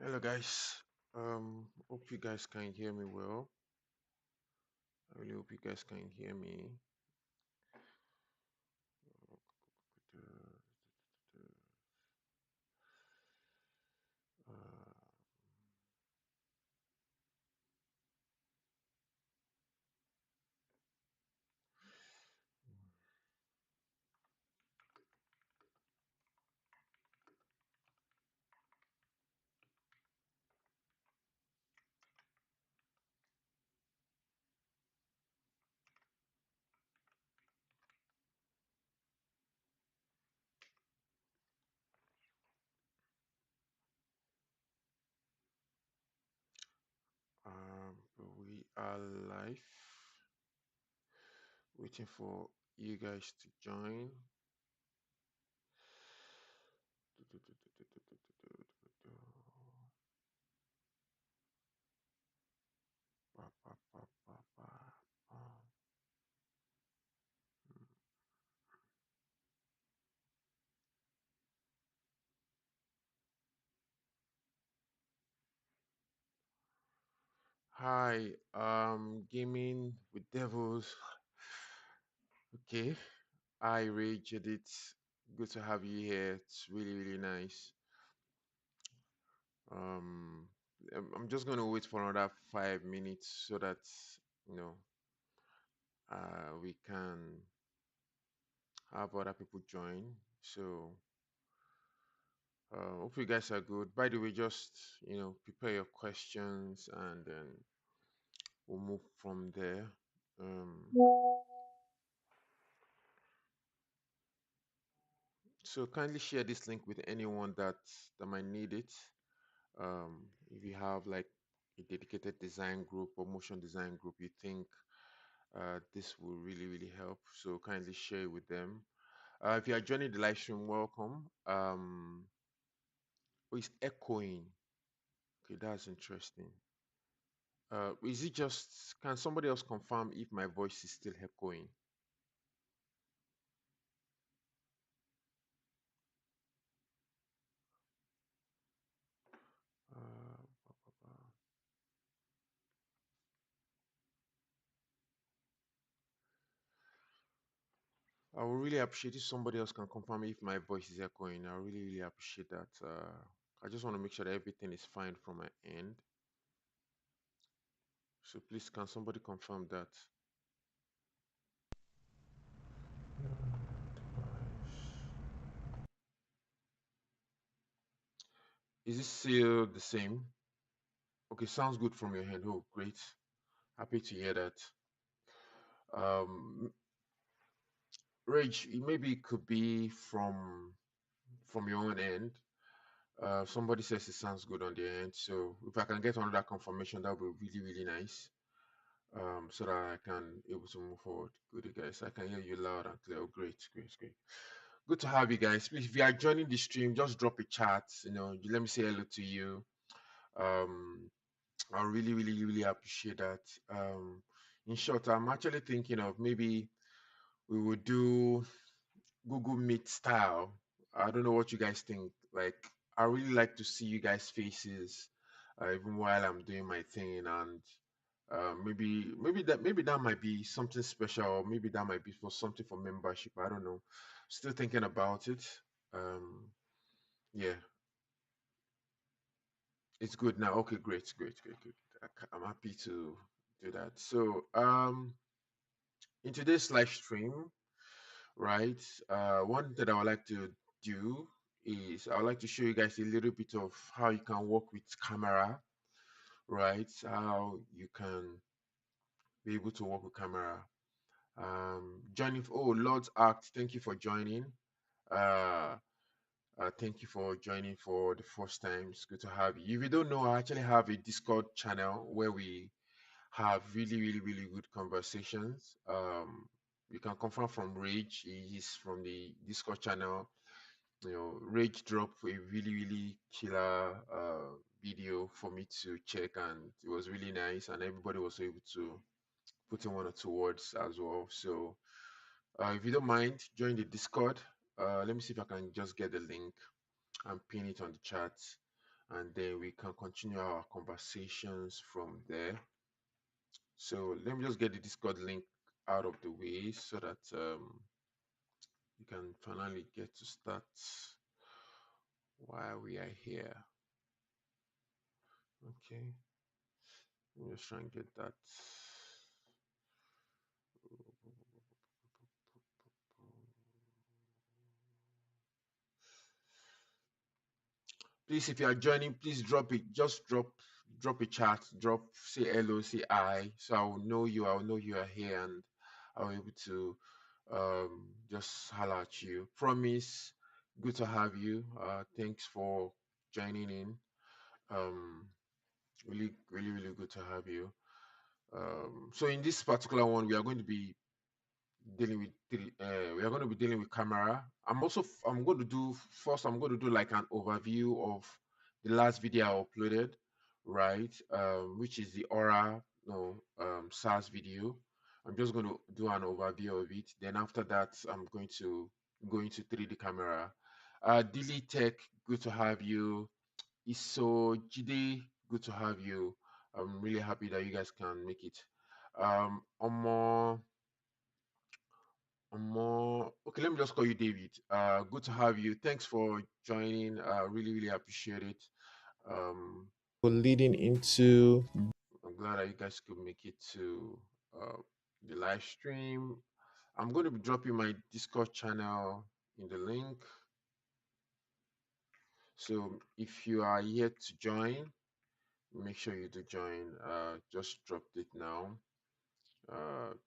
Hello guys. Hope you guys can hear me well. I really hope you guys can hear me. Uh, we are live, waiting for you guys to join. Hi, gaming with devils. Okay, hi Rage Edit. Good to have you here. It's really nice. Um, I'm just gonna wait for another 5 minutes so that you know we can have other people join. So hope you guys are good. By the way, just prepare your questions and then we'll move from there. Um, so kindly share this link with anyone that might need it. If you have like a dedicated design group or motion design group, you think this will really help. So kindly share it with them. If you are joining the live stream, welcome. Oh, it's echoing. Okay, that's interesting. Is it just? Can somebody else confirm if my voice is still echoing? Uh, ba, ba, ba. I would really appreciate if somebody else can confirm if my voice is echoing. I really appreciate that. I just want to make sure that everything is fine from my end. So please, can somebody confirm that? Is it still the same? Okay, sounds good from your end. Oh, great. Happy to hear that. Um, Rage, maybe it could be from your own end. Somebody says it sounds good on their end. So if I can get another confirmation, that would be really nice. So that I can able to move forward. Good, guys. I can hear you loud and clear. Oh, great. Good to have you guys. Please, if you are joining the stream, just drop a chat. Let me say hello to you. Um, I really appreciate that. In short, I'm actually thinking of maybe we would do Google Meet style. I don't know what you guys think. Like, I really like to see you guys' faces, even while I'm doing my thing, and maybe that might be something special, or maybe that might be for something for membership. I don't know. Still thinking about it. Yeah, it's good now. Okay, great. I'm happy to do that. So, in today's live stream, right? One that I would like to do is I would like to show you guys a little bit of how you can work with camera, right? How you can be able to work with camera. Joining. Oh, Lord's Act, thank you for joining. Uh, thank you for joining for the first time. It's good to have you. If you don't know, I actually have a Discord channel where we have really good conversations. You can confirm from Rage. He's from the Discord channel. Rage dropped a really killer video for me to check, and it was really nice, and everybody was able to put in one or two words as well. So, if you don't mind, join the Discord. Let me see if I can just get the link and pin it on the chat. and then we can continue our conversations from there. So let me just get the Discord link out of the way so that you can finally get to start while we are here. Okay, let me just try and get that. Please, if you are joining, please drop it. Just drop a chat. Drop, say hello, say I, so I'll know you. I'll know you are here, and I'll be able to just holler at you. Promise. Good to have you. Thanks for joining in. Um, really, really, really good to have you. So in this particular one, we are going to be dealing with we are going to be dealing with camera. I'm going to do first, I'm going to do like an overview of the last video I uploaded, right? Which is the Aura, no, Saas video. I'm just going to do an overview of it. Then after that, I'm going to go into 3D camera. Dilly Tech, good to have you. Iso Jide, good to have you. I'm really happy that you guys can make it. Omo, okay, let me just call you David. Good to have you. Thanks for joining. Really, really appreciate it. Leading into, I'm glad that you guys could make it to the live stream. I'm going to be dropping my Discord channel in the link. So if you are yet to join, make sure you do join. Just dropped it now.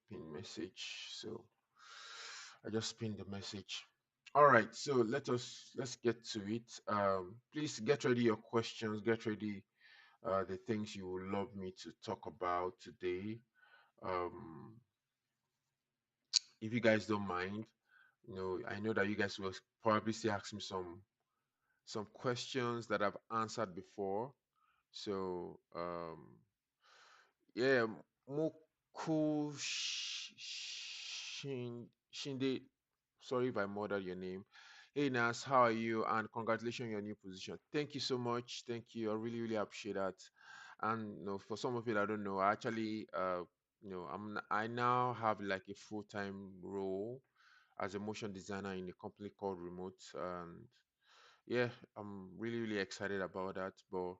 Pin message. So I just pinned the message. All right, so let's get to it. Please get ready your questions. Get ready the things you would love me to talk about today. Um, if you guys don't mind, I know that you guys will probably still ask me some questions that I've answered before. So yeah, Moku Shinde. Sorry if I murdered your name. Hey Nas, how are you? And congratulations on your new position. Thank you so much. Thank you. I really, really appreciate that. And for some of you that don't know, I actually, I now have like a full-time role as a motion designer in a company called Remote. And yeah, I'm really, really excited about that. But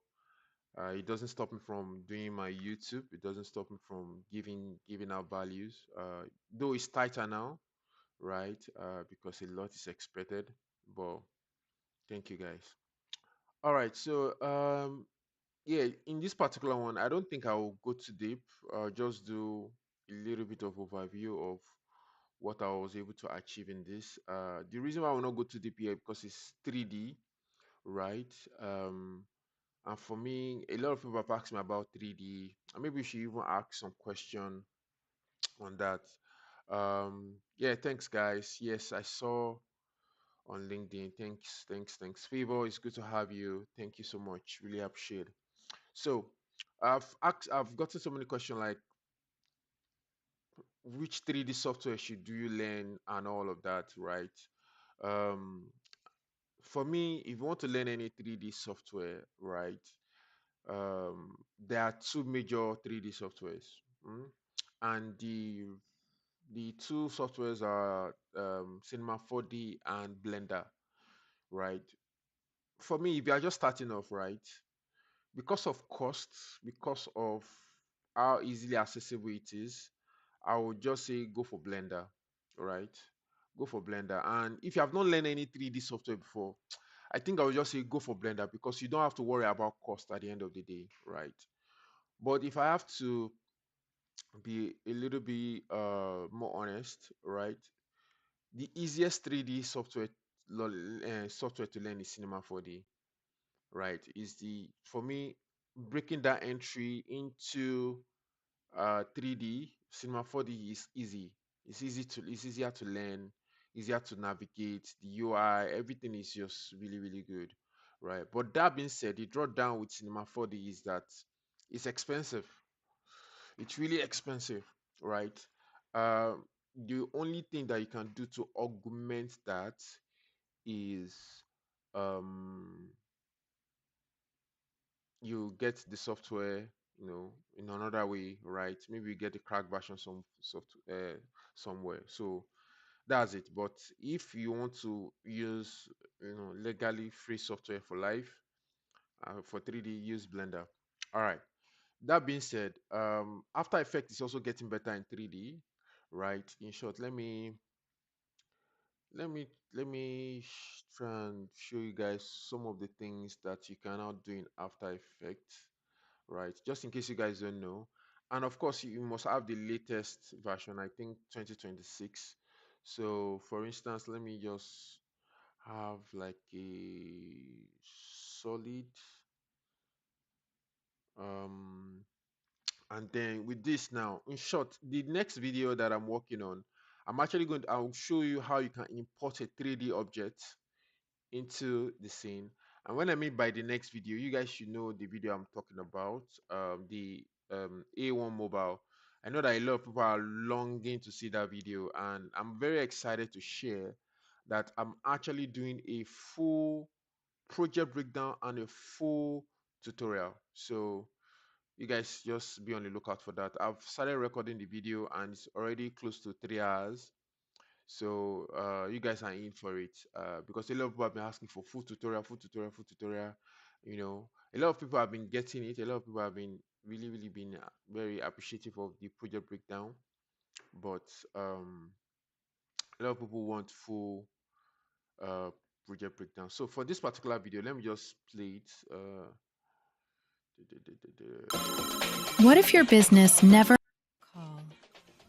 it doesn't stop me from doing my YouTube. It doesn't stop me from giving out values. Though it's tighter now, right? Because a lot is expected. But thank you guys. All right, so yeah, in this particular one, I don't think I will go too deep. Just do a little bit of overview of what I was able to achieve in this. The reason why I will not go too deep here because it's 3D, right? And for me, a lot of people have asked me about 3D, and maybe we should even ask some question on that. Yeah, thanks, guys. Yes, I saw on LinkedIn. Thanks, thanks, thanks. Favor, it's good to have you. Thank you so much. Really appreciate it. So, I've gotten so many questions like which 3D software should do you learn and all of that, right? Um, for me, if you want to learn any 3D software, right, there are two major 3D softwares, mm, and the two softwares are Cinema 4D and Blender, right? For me, if you are just starting off, right, because of costs, because of how easily accessible it is, I would just say go for Blender, right? Go for Blender. And if you have not learned any 3D software before, I think I would just say go for Blender because you don't have to worry about cost at the end of the day, right? But if I have to be a little bit more honest, right? The easiest 3D software to learn is Cinema 4D, right? Is the for me breaking that entry into 3D. Cinema 4D is easy. It's easier to learn, easier to navigate. The UI, everything is just really, really good, right? But that being said, the drawdown with Cinema 4D is that it's expensive. It's really expensive, right? The only thing that you can do to augment that is um you get the software, in another way, right? Maybe you get the crack version somewhere. So that's it. But if you want to use, legally free software for life, for 3D, use Blender. All right. That being said, After Effects is also getting better in 3D, right? In short, try and show you guys some of the things that you can now do in After Effects, right? Just in case you guys don't know. And of course, you must have the latest version, I think 2026. So, for instance, let me just have like a solid, um and then with this now, in short, the next video that I'm working on, I'll show you how you can import a 3D object into the scene. And when I mean by the next video, you guys should know the video I'm talking about, the A1 mobile. I know that a lot of people are longing to see that video, and I'm very excited to share that I'm actually doing a full project breakdown and a full tutorial. So you guys just be on the lookout for that. I've started recording the video and it's already close to 3 hours. So you guys are in for it, because a lot of people have been asking for full tutorial, full tutorial, full tutorial. A lot of people have been getting it. A lot of people have been really, really been very appreciative of the project breakdown. But a lot of people want full uh, project breakdown. So for this particular video, let me just play it. What if your business never call?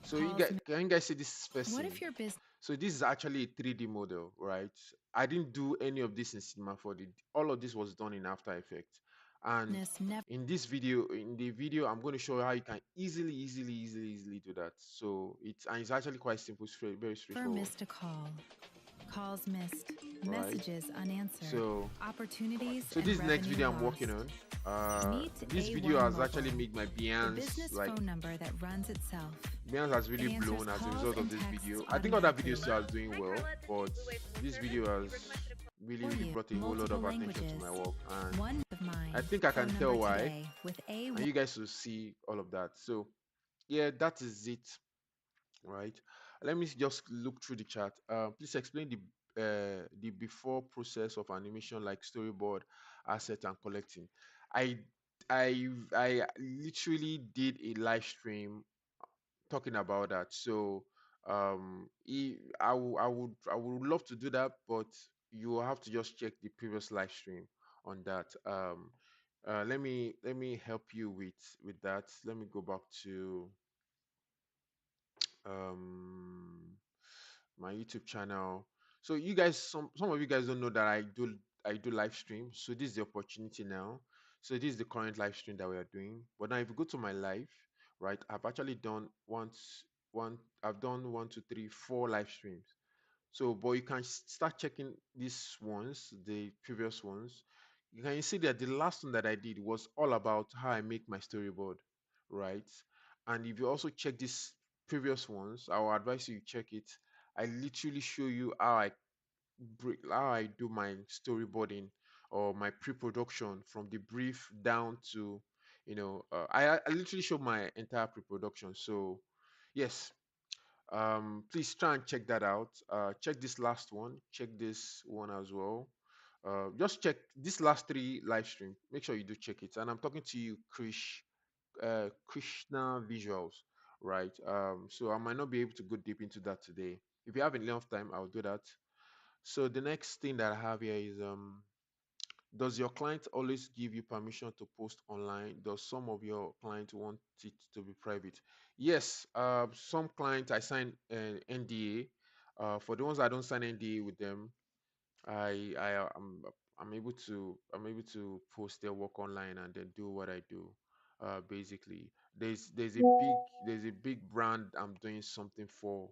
So can you guys see this first What scene? if your business So this is actually a 3D model, right? I didn't do any of this in Cinema 4D. All of this was done in After Effects. And never in the video, I'm going to show you how you can easily do that. So it's actually quite simple, very straightforward, missed a call? Calls missed, right? messages unanswered, So opportunities so and this next revenue video I'm working lost. on. Meet This video A1 has actually Mobile, made my the Behance business like phone number that runs itself. Behance has It really answers blown as a calls result of and this texts video. I think other automatically videos still are doing well, but this video has really, for really you. brought a whole lot Multiple of attention to languages. my work, and One of mine. I think I can Phone tell number why, today with and A1. you guys will see all of that. So yeah, that is it, right? Let me just look through the chat. Please explain the before process of animation, like storyboard, asset, and collecting. I I literally did a live stream talking about that. So I would love to do that, but you will have to just check the previous live stream on that. Let me help you with that. Let me go back to um my YouTube channel. So you guys, some of you guys don't know that I do live stream. So this is the opportunity now. So this is the current live stream that we are doing. But now if you go to my live, right, I've actually done I've done one, two, three, four live streams. So, but you can start checking these ones, the previous ones. You can see that the last one that I did was all about how I make my storyboard, right? And if you also check these previous ones, I will advise you check it. I literally show you how I do my storyboarding or my pre-production from the brief down to, I literally show my entire pre-production. So, yes, please try and check that out. Check this last one, check this one as well. Just check this last three live stream, make sure you do check it. And I'm talking to you, Krishna Visuals, right? So I might not be able to go deep into that today. If you have enough time, I'll do that. So the next thing that I have here is, does your client always give you permission to post online? Does some of your clients want it to be private? Yes, some clients I sign an NDA. For the ones I don't sign NDA with them, I'm able to post their work online and then do what I do. Basically, there's a big brand I'm doing something for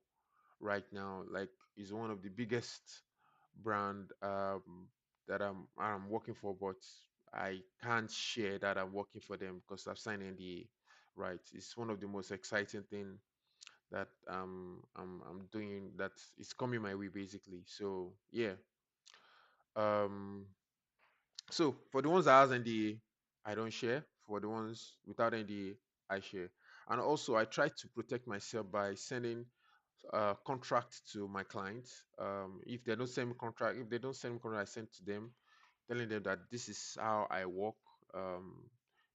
right now. Like, is one of the biggest brand that I'm working for, but I can't share that I'm working for them because I've signed NDA. Right, it's one of the most exciting thing that I'm doing that is coming my way basically. So yeah, um, so for the ones that has NDA. I don't share. For the ones without NDA, I share. And also, I try to protect myself by sending contract to my clients. If they don't send me contract, if they don't send me contract, I send to them, telling them that this is how I work. Um,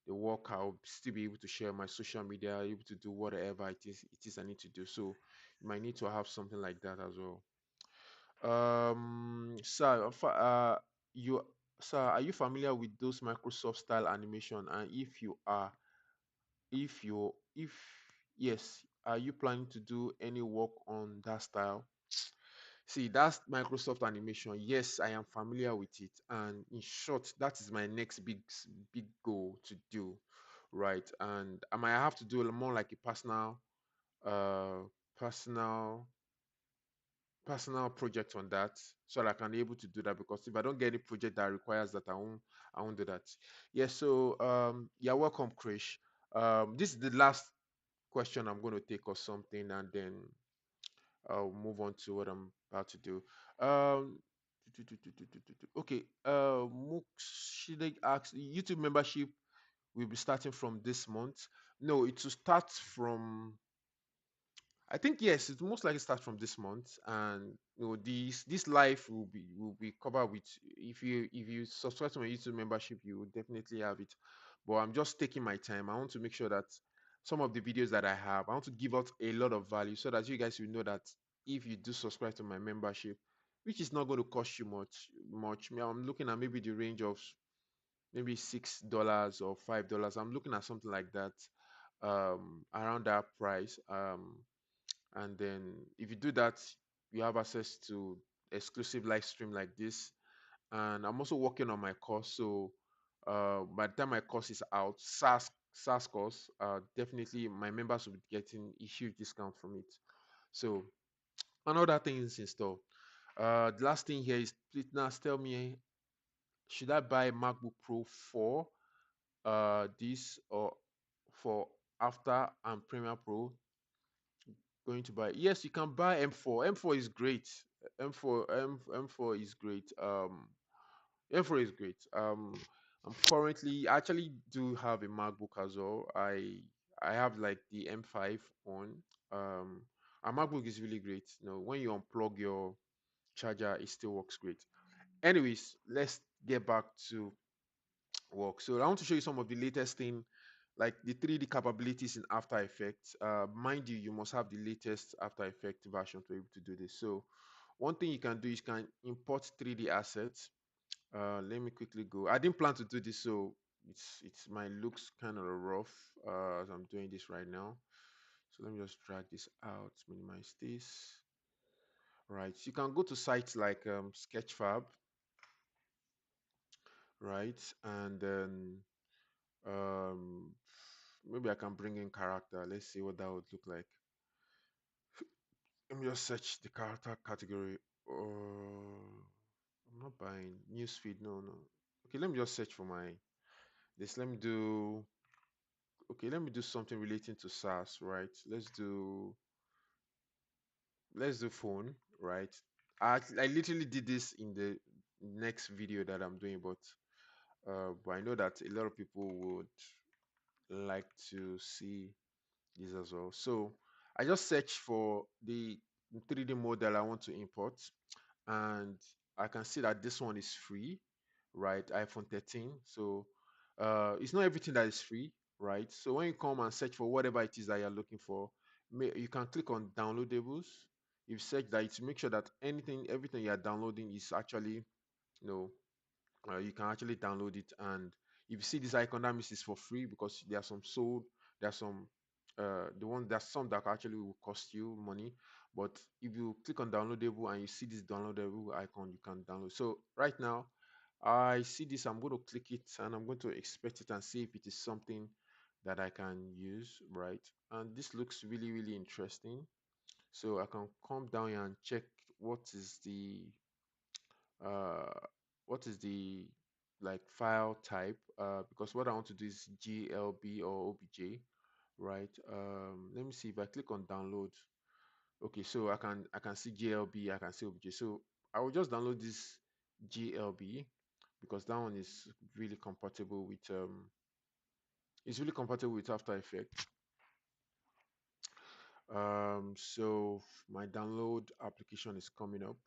the work I'll still be able to share my social media, able to do whatever it is I need to do. So you might need to have something like that as well. Sir, you sir, are you familiar with those Microsoft style animation? And if yes, are you planning to do any work on that style? See, that's Microsoft animation. Yes, I am familiar with it, and in short, that is my next big goal to do, right? And I might have to do more like a uh, personal personal project on that so that I can be able to do that, because if I don't get any project that requires that, I won't do that. Yeah, so yeah, welcome, Krish. This is the last question I'm going to take or something, and then I'll move on to what I'm about to do. Um okay, Mooks asks, YouTube membership will be starting from this month. No, it will start from, I think yes, it most likely start from this month, and this life will be covered with, if you subscribe to my YouTube membership, you will definitely have it. But I'm just taking my time. I want to make sure that some of the videos that I have, I want to give out a lot of value so that you guys will know that if you do subscribe to my membership, which is not going to cost you much. I'm looking at maybe the range of maybe $6 or $5. I'm looking at something like that, around that price. And then if you do that, you have access to exclusive live stream like this. And I'm also working on my course, so by the time my course is out, SaaS course, definitely my members will be getting a huge discount from it. So another thing is in store. The last thing here is, please now tell me, should I buy MacBook Pro for this, or for after and Premiere Pro going to buy? Yes, you can buy M4. M4 is great. M4 is great. M4 is great. I'm currently, I actually do have a MacBook as well. I have like the M5 on. A MacBook is really great. When you unplug your charger, it still works great. Anyways, let's get back to work. So I want to show you some of the latest thing, like the 3D capabilities in After Effects. Mind you, you must have the latest After Effects version to be able to do this. So one thing you can do is you can import 3D assets. Let me quickly go. I didn't plan to do this, so it's my looks kind of rough as I'm doing this right now. So let me just drag this out, minimize this. Right. So you can go to sites like SketchFab, right? And then um maybe I can bring in character. Let's see what that would look like. Let me just search the character category. I'm not buying newsfeed. No, no. Okay, let me just search for my this. Let me do, okay, let me do something relating to SaaS, right? Let's do phone, right? I literally did this in the next video that I'm doing, but I know that a lot of people would like to see this as well. So I just search for the 3D model I want to import, and I can see that this one is free, right? iPhone 13. So it's not everything that is free, right? So when you come and search for whatever it is that you're looking for, you can click on downloadables. You search that to make sure that everything you're downloading is actually, know, you can actually download it. And if you see this icon, that means it's for free, because there are some sold, there are some there's some that actually will cost you money. But if you click on downloadable and you see this downloadable icon, you can download. So right now I see this, I'm going to click it and I'm going to expect it and see if it is something that I can use, right? And this looks really, really interesting. So I can come down here and check what is the uh what is the like file type, because what I want to do is glb or obj, right? Let me see if I click on download. Okay, so I can see glb, I can see obj. So I will just download this glb, because that one is really compatible with After Effects. So my download application is coming up.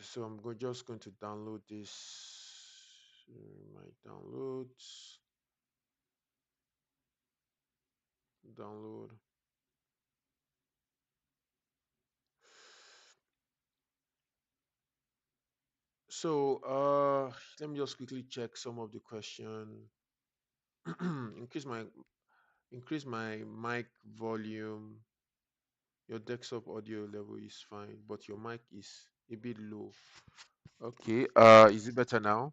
So just going to download this. My downloads, download. So let me just quickly check some of the question. increase my Increase my mic volume. Your desktop audio level is fine, but your mic is a bit low. Okay, is it better now?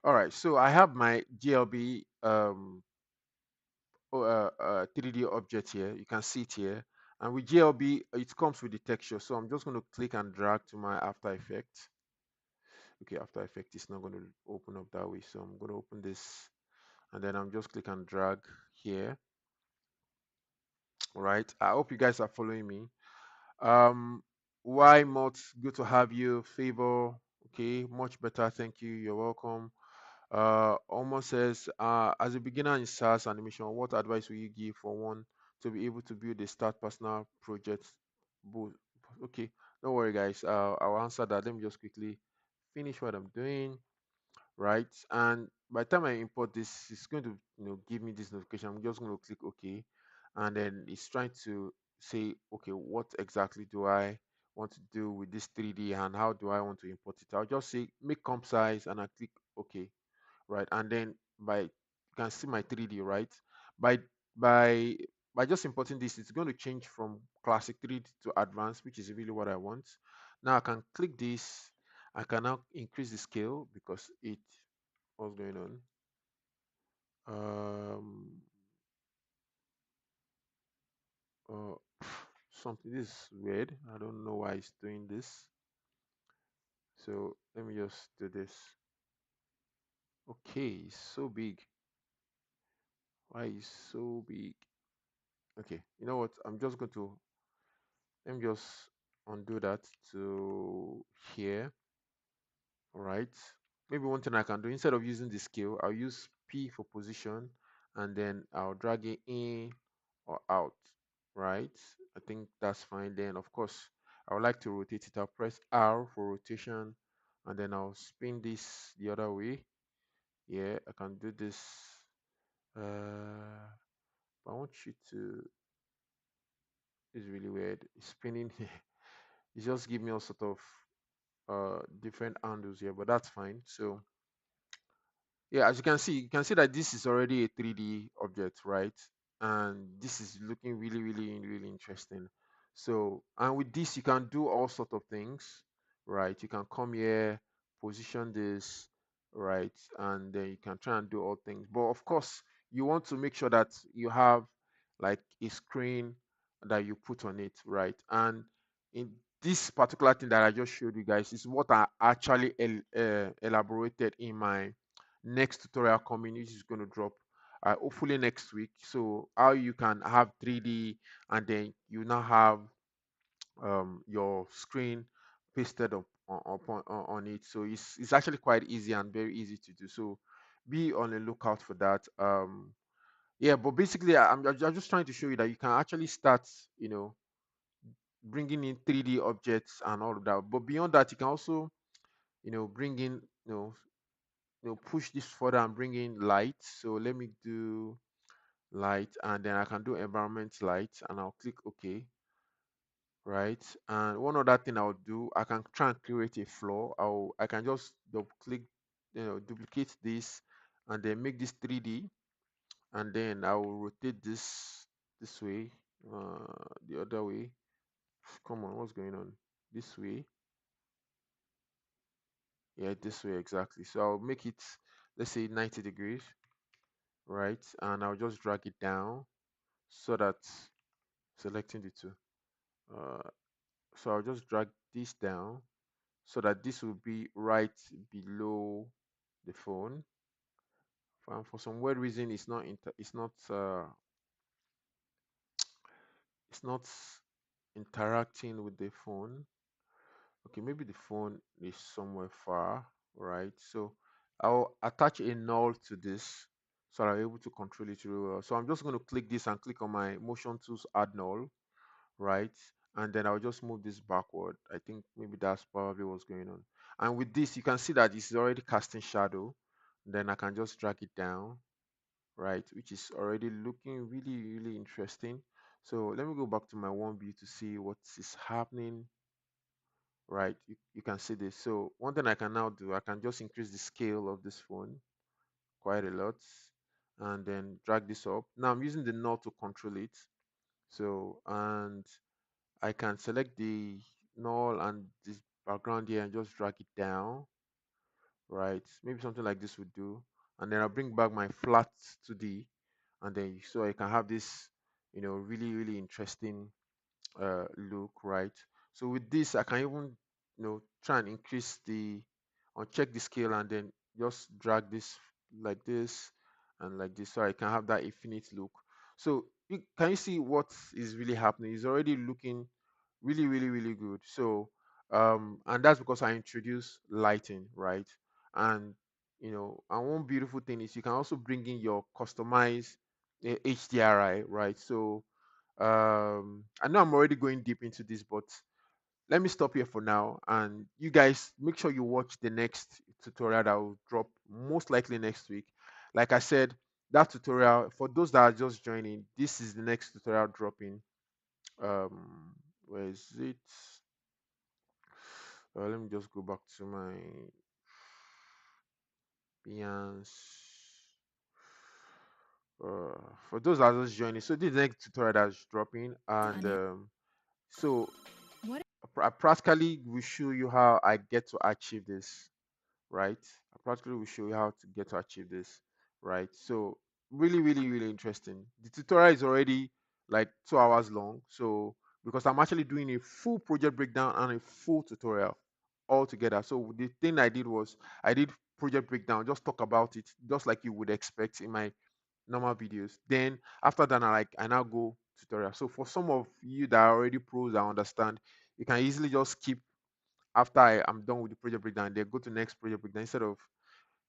All right, so I have my GLB 3D object here. You can see it here. And with GLB, it comes with the texture. So I'm just going to click and drag to my After Effects. Okay, After Effects is not going to open up that way. So I'm going to open this, and then I'm just click and drag here. All right. I hope you guys are following me. Um, why Mott? Good to have you. Favor. Okay, much better. Thank you. You're welcome. Almost says, as a beginner in SaaS animation, what advice will you give for one to be able to build a start personal project? Both. Okay, don't worry, guys. I'll answer that. Let me just quickly finish what I'm doing, right? And by the time I import this, it's going to give me this notification. I'm just going to click OK, and then it's trying to say, okay, what exactly do I want to do with this 3D and how do I want to import it? I'll just say make comp size and I click OK, right? And then you can see my 3D, right? By by by just importing this, it's going to change from classic 3D to advanced, which is really what I want. Now I can click this. I can now increase the scale because what's going on? Um, uh, Something this is weird. I don't know why it's doing this. So let me just do this. Okay, it's so big. Why is so big? Okay, you know what? Let me just undo that to here. All right. Maybe one thing I can do, instead of using the scale, I'll use P for position, and then I'll drag it in or out. Right. I think that's fine. Then of course I would like to rotate it. I'll press R for rotation, and then I'll spin this the other way. Yeah, I can do this. But I want you to. It's really weird. It's spinning. It just give me all sort of different handles here, but that's fine. So yeah, as you can see that this is already a 3D object, right? And this is looking really, really, really interesting. So, and with this, you can do all sort of things, right? You can come here, position this, right? And then you can try and do all things. But of course, you want to make sure that you have like a screen that you put on it, right? And in this particular thing that I just showed you guys is what I actually elaborated in my next tutorial coming, which is going to drop hopefully next week. So how you can have 3D and then you now have your screen pasted on it. So it's actually quite easy and very easy to do. So be on the lookout for that. Yeah, but basically I'm just trying to show you that you can actually start, bringing in 3D objects and all of that. But beyond that, you can also, bring in, push this further and bring in light. So let me do light, and then I can do environment light, and I'll click OK, right? And one other thing I'll do, I can try and create a floor. I can just double click, duplicate this, and then make this 3D, and then I will rotate this way, the other way. Come on, what's going on? This way, yeah, this way exactly. So I'll make it, let's say 90 degrees, right? And I'll just drag it down so that selecting the two. Uh, so I'll just drag this down so that this will be right below the phone. And for some weird reason, it's not it's not interacting with the phone. Okay, maybe the phone is somewhere far, right? So I'll attach a null to this so I'm able to control it really well. So I'm just going to click this and click on my motion tools add null, right? And then I'll just move this backward. I think maybe that's probably what's going on. And with this, you can see that it's already casting shadow. Then I can just drag it down, right? Which is already looking really, really interesting. So let me go back to my one view to see what is happening, right? You can see this. So one thing I can now do, I can just increase the scale of this phone quite a lot and then drag this up. Now I'm using the knob to control it. So, and I can select the null and this background here and just drag it down, right? Maybe something like this would do. And then I'll bring back my flat 2D and then so I can have this, really, really interesting look, right? So with this, I can even, try and increase the, or check the scale and then just drag this like this and like this, so I can have that infinite look. So can you see what is really happening? It's already looking really, really, really good. So, and that's because I introduced lighting, right? And and one beautiful thing is you can also bring in your customized HDRI, right? So I know I'm already going deep into this, but let me stop here for now. And you guys make sure you watch the next tutorial that will drop most likely next week. Like I said, that tutorial for those that are just joining, this is the next tutorial dropping. Where is it? Let me just go back to my Behance. For those that are just joining, so this is the next tutorial that's dropping, and Done it. so What I practically will show you how I get to achieve this, right? I practically will show you how to get to achieve this, right? So really, really, really interesting. The tutorial is already like 2 hours long. So because I'm actually doing a full project breakdown and a full tutorial all together. So the thing I did was I did project breakdown, just talk about it, just like you would expect in my normal videos. Then after that, I now go tutorial. So for some of you that are already pros, I understand, you can easily just skip after I'm done with the project breakdown, they go to next project breakdown instead of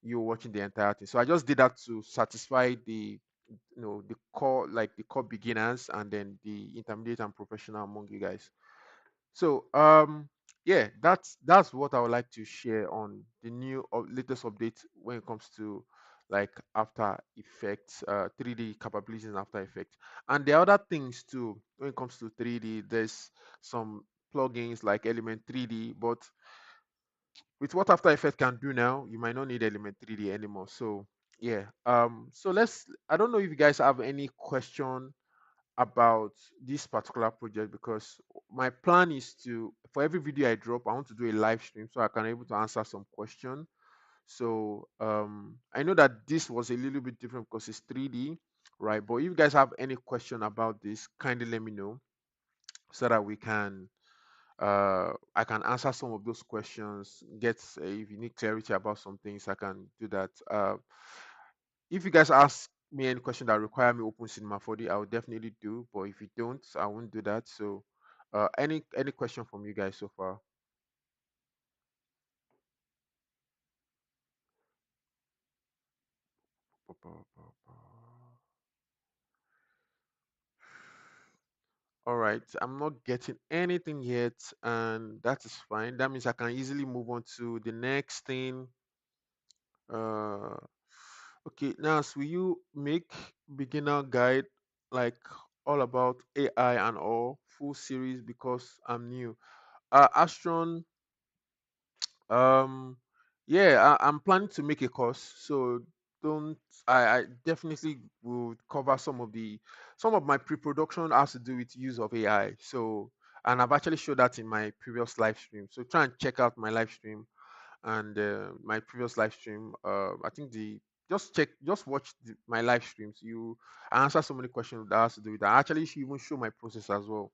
you watching the entire thing. So I just did that to satisfy the core beginners and then the intermediate and professional among you guys. So yeah, that's what I would like to share on the new or latest update when it comes to like After Effects, 3D capabilities in After Effects, and the other things too when it comes to 3D. There's some plugins like Element 3D, but with what After Effects can do now, you might not need Element 3D anymore. So yeah, so I don't know if you guys have any question about this particular project, because my plan is to, for every video I drop, I want to do a live stream so I can able to answer some question. So I know that this was a little bit different because it's 3D, right? But if you guys have any question about this, kindly let me know so that we can I can answer some of those questions, get if you need clarity about some things, I can do that. If you guys ask me any question that require me open cinema 4D, I will definitely do. But if you don't, I won't do that. So, any question from you guys so far? All right, I'm not getting anything yet, and that is fine. That means I can easily move on to the next thing. Uh, okay, now, will you make beginner guide like all about AI and all full series because I'm new? Astron, um, yeah, I'm planning to make a course, so don't I definitely will cover some of my pre-production has to do with use of AI. So, and I've actually showed that in my previous live stream. So try and check out my live stream and my previous live stream. I think the just watch my live streams. You I answer so many questions that has to do with that. I actually should even show my process as well,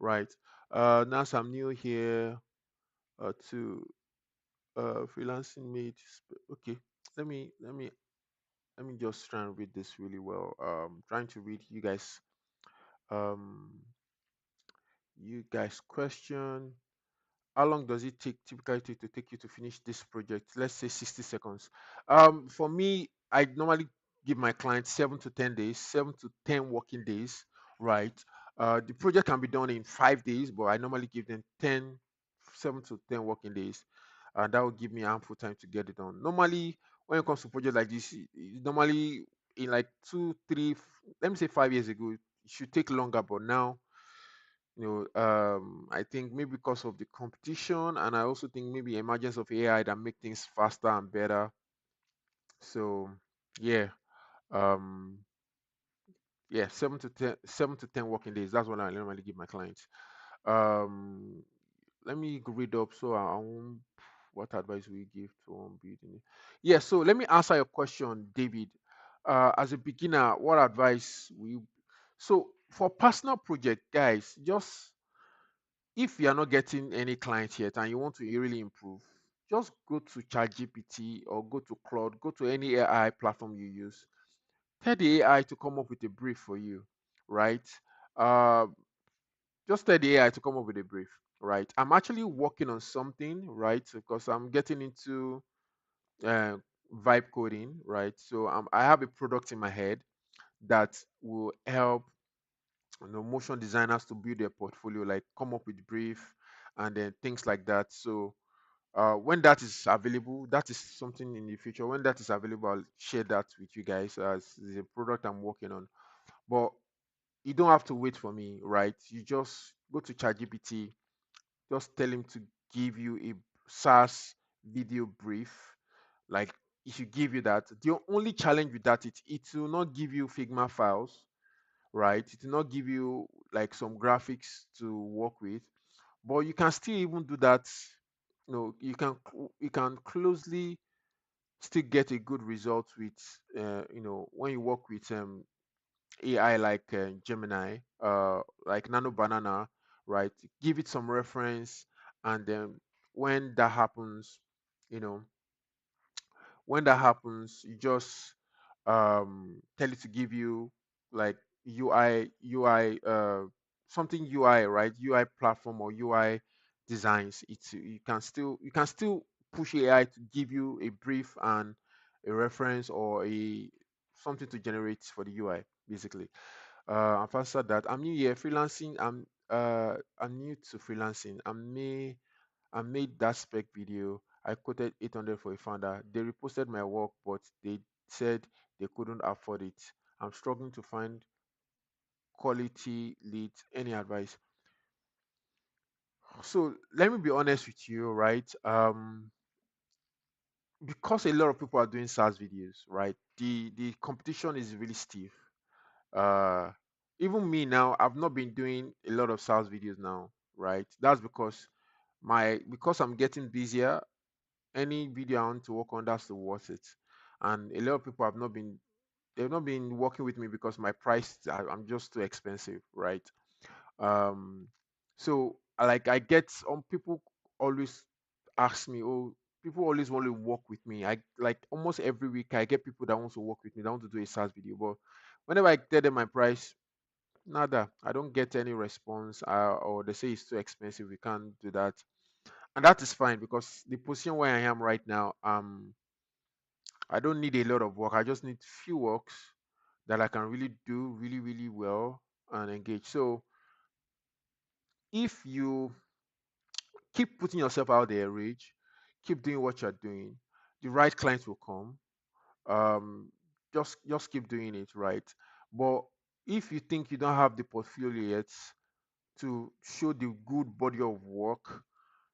right? Now so I'm new here to freelancing made. Okay, let me let me let me just try and read this really well. Trying to read you guys. Um, You guys question, how long does it take typically to take you to finish this project? Let's say 60 seconds. For me, I normally give my clients 7 to 10 days, 7 to 10 working days, right? The project can be done in 5 days, but I normally give them 7 to 10 working days, and that will give me ample time to get it done. Normally, when it comes to projects like this, normally in like 2, 3, let me say 5 years ago, it should take longer, but now I think maybe because of the competition, and I also think maybe emergence of AI that make things faster and better. So yeah, um yeah, 7 to 10 working days, that's what I normally give my clients. um Let me read up so I won't. What advice will you give to one building? Yeah, so let me answer your question, David. As a beginner, what advice will you? So for personal project, guys, just if you are not getting any clients yet and you want to really improve, just go to ChatGPT or go to Claude, go to any AI platform you use. Tell the AI to come up with a brief for you, right? Uh, just tell the AI to come up with a brief, right? I'm actually working on something, right? Because I'm getting into uh, vibe coding, right? So I have a product in my head that will help motion designers to build their portfolio, like come up with brief and then things like that. So when that is available, that is something in the future. When that is available, I'll share that with you guys as the product I'm working on. But you don't have to wait for me, right? You just go to ChatGPT, just tell him to give you a SaaS video brief. Like, if you give you that, the only challenge with that, it will not give you Figma files, right? It will not give you like some graphics to work with, but you can still even do that. You can closely still get a good result with when you work with AI like Gemini, like Nano Banana, right? Give it some reference, and then when that happens, you know when that happens, you just tell it to give you like UI, something UI, right? UI platform or UI designs. You can still push AI to give you a brief and a reference or a something to generate for the UI, basically. I've answered that. I'm new here freelancing. I'm new to freelancing. I made that spec video. I quoted 800 for a founder. They reposted my work, but they said they couldn't afford it. I'm struggling to find quality leads. Any advice? So let me be honest with you, right? Because a lot of people are doing SaaS videos, right? The competition is really stiff. Uh, Even me now, I've not been doing a lot of SaaS videos now, right? That's because I'm getting busier. Any video I want to work on, that's the worth it. And a lot of people they've not been working with me because my price, I'm just too expensive, right? Um, so like I get some people always ask me, oh, people always want to work with me. I like almost every week I get people that want to work with me, that want to do a SaaS video, but whenever I tell them my price, nada, I don't get any response, or they say it's too expensive, we can't do that. And that is fine because the position where I am right now, I don't need a lot of work. I just need few works that I can really do really, really well and engage. So if you keep putting yourself out there, Rich, keep doing what you're doing, the right clients will come. Um, just keep doing it, right? But if you think you don't have the portfolio yet to show the good body of work,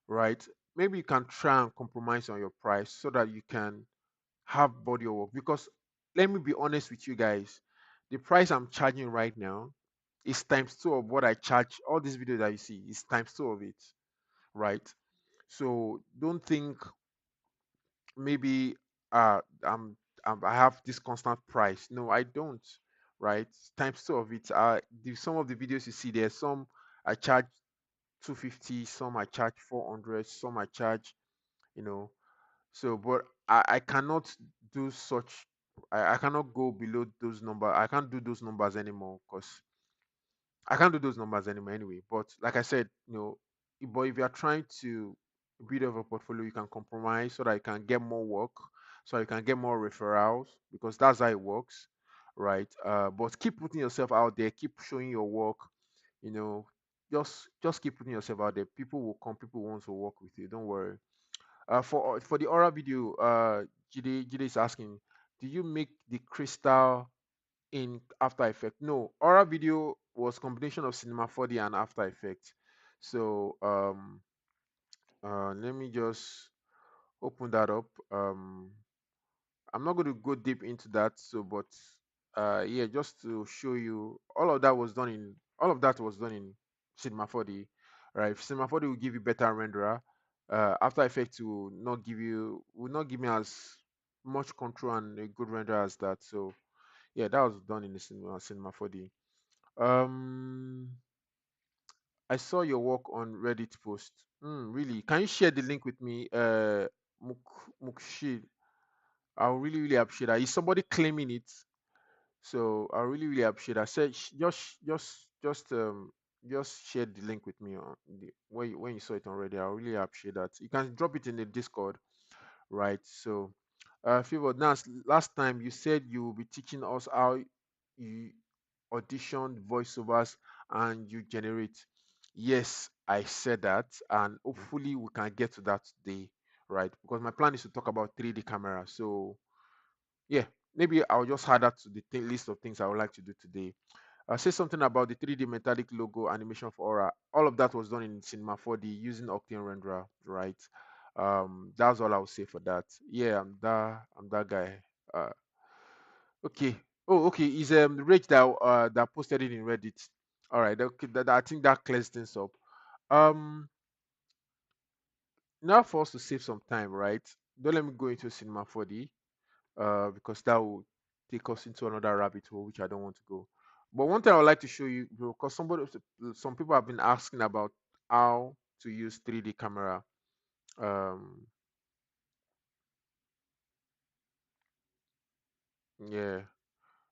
right? Maybe you can try and compromise on your price so that you can have body of work. Because let me be honest with you guys, the price I'm charging right now is times two of what I charge. All these videos that you see is times two of it, right? So don't think maybe uh I'm, I have this constant price. No, I don't. Right? Times two of it. Some of the videos you see there, some I charge 250, some I charge 400, some I charge, you know. So, but I cannot do I cannot go below those numbers. I can't do those numbers anymore because I can't do those numbers anymore anyway. But like I said, but if you are trying to build up a portfolio, you can compromise so that you can get more work, so you can get more referrals, because that's how it works, right? But keep putting yourself out there, keep showing your work, you know, just keep putting yourself out there. People will come, people want to work with you. Don't worry. For the Aura video, Jide is asking, do you make the crystal in After Effects? No, Aura video was combination of Cinema 4D and After Effects. So let me just open that up. I'm not going to go deep into that. So, but yeah, just to show you, all of that was done in Cinema 4D, right? Cinema 4D will give you better renderer. After Effects will not give me as much control and a good render as that. So yeah, that was done in the Cinema 4D. Um, I saw your work on Reddit post. Really? Can you share the link with me, Mukshid? I'll really, really appreciate that. Is somebody claiming it? So I really, really appreciate that. Just share the link with me when you saw it already. I really appreciate that. You can drop it in the Discord, right? So, Favor, now last time you said you will be teaching us how you audition voiceovers and you generate. Yes, I said that, and hopefully we can get to that today, right? Because my plan is to talk about 3D camera. So yeah, maybe I'll just add that to the list of things I would like to do today. Say something about the 3D metallic logo animation for Aura. All of that was done in Cinema 4D using Octane renderer, right? That's all I'll say for that. Yeah, I'm that guy. Uh, okay. Oh, okay. Is Rage that posted it in Reddit. All right. Okay, I think that clears things up. Um, Now for us to save some time, right? Don't let me go into Cinema 4D, because that will take us into another rabbit hole, which I don't want to go. But one thing I would like to show you, because some people have been asking about how to use 3D camera. Um, yeah,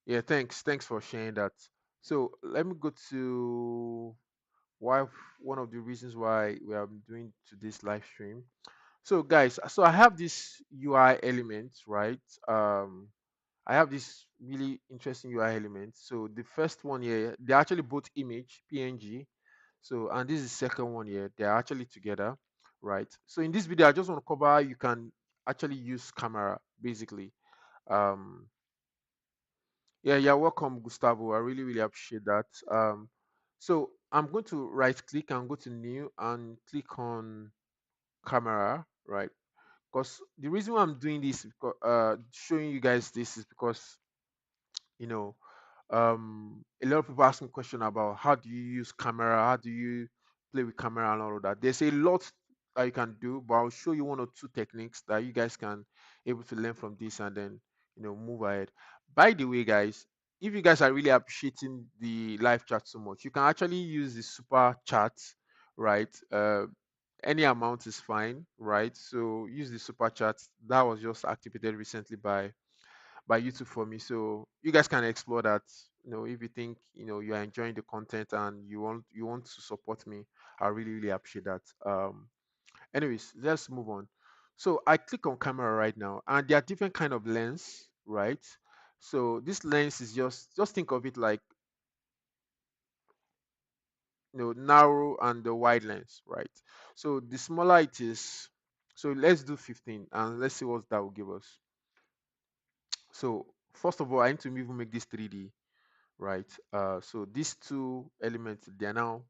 yeah. Thanks for sharing that. So let me go to why one of the reasons why we are doing to this live stream. So guys, so I have this UI element, right? I have this really interesting UI element. So the first one here, they're actually both image PNG. So and this is the second one here. They're actually together, right? So in this video, I just want to cover how you can actually use camera basically. Um, yeah, you're welcome, Gustavo. I really, really appreciate that. So I'm going to right click and go to new and click on camera, right? Because the reason why I'm doing this, showing you guys this, is because you know a lot of people asking question about how do you use camera, how do you play with camera and all of that. There's a lot that you can do, but I'll show you one or two techniques that you guys can able to learn from this and then move ahead. By the way, guys, if you guys are really appreciating the live chat so much, you can actually use the super chat, right? Any amount is fine, right? So use the super chat that was just activated recently by YouTube for me. So you guys can explore that. If you think you are enjoying the content and you want to support me, I really really appreciate that. Anyways, let's move on. So I click on camera right now, and there are different kind of lens, right? So this lens is just think of it like narrow and the wide lens, right? So the smaller it is, so let's do 15 and let's see what that will give us. So first of all, I need to even make this 3D, right? So these two elements, they are now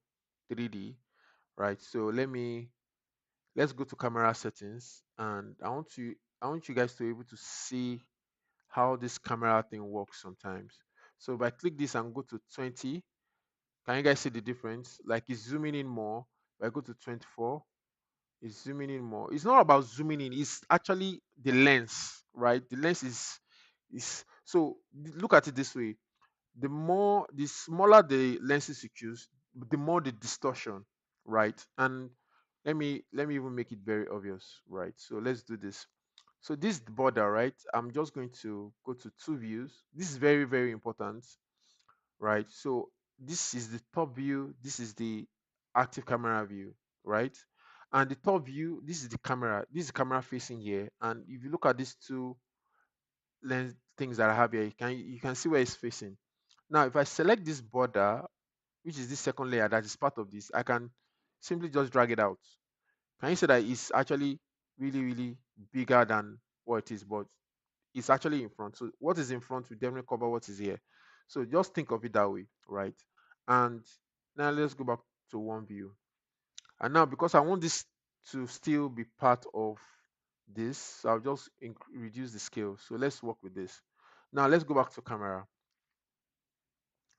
3D, right? So let's go to camera settings, and I want you guys to be able to see how this camera thing works sometimes. So if I click this and go to 20, can you guys see the difference? Like it's zooming in more. If I go to 24, it's zooming in more. It's not about zooming in, it's actually the lens, right? The lens is so look at it this way: the smaller the lenses you choose, the more the distortion, right? And let me even make it very obvious, right? So let's do this. So this is the border, right? I'm just going to go to two views. This is very very important, right? So this is the top view, this is the active camera view, right? And the top view, this is the camera, this is the camera facing here. And if you look at these two lens things that I have here, you can see where it's facing. Now, if I select this border, which is this second layer that is part of this, I can simply just drag it out. Can you see that it's actually really, really bigger than what it is, but it's actually in front. So what is in front will definitely cover what is here. So just think of it that way, right? And now let's go back to one view. And now because I want this to still be part of this, so I'll just reduce the scale. So let's work with this. Now let's go back to camera,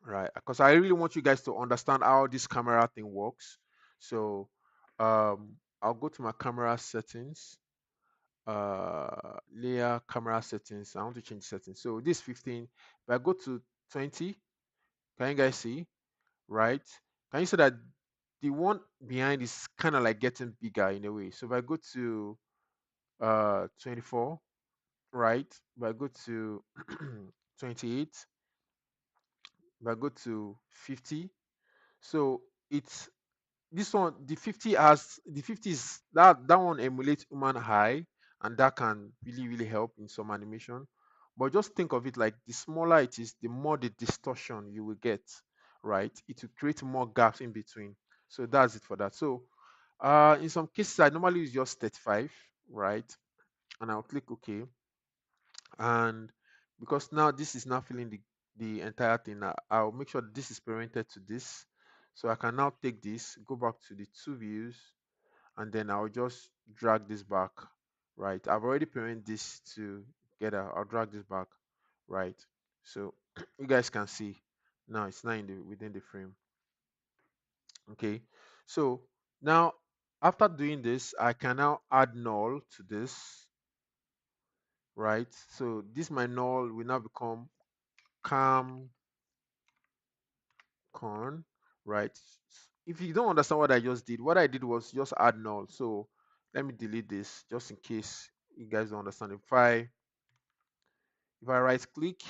right? Because I really want you guys to understand how this camera thing works. So I'll go to my camera settings, layer camera settings. I want to change settings. So this 15. If I go to 20, can you guys see? Right? Can you see that the one behind is kind of like getting bigger in a way? So if I go to 24, right? If I go to 28, if I go to 50, so it's this one, the 50 has the 50 is that one emulates human eye, and that can really really help in some animation. But just think of it like the smaller it is, the more the distortion you will get, right? It will create more gaps in between. So that's it for that. So in some cases I normally use just 35, right? And I'll click OK. And because now this is now filling the entire thing, I'll make sure that this is parented to this. So I can now take this, go back to the two views, and then I'll just drag this back, right? I've already parented this together. I'll drag this back, right? So you guys can see now it's not in the within the frame. Okay, so now after doing this, I can now add null to this, right? So this my null will now become calm corn, right? If you don't understand what I just did, what I did was just add null. So let me delete this just in case you guys don't understand. If I right click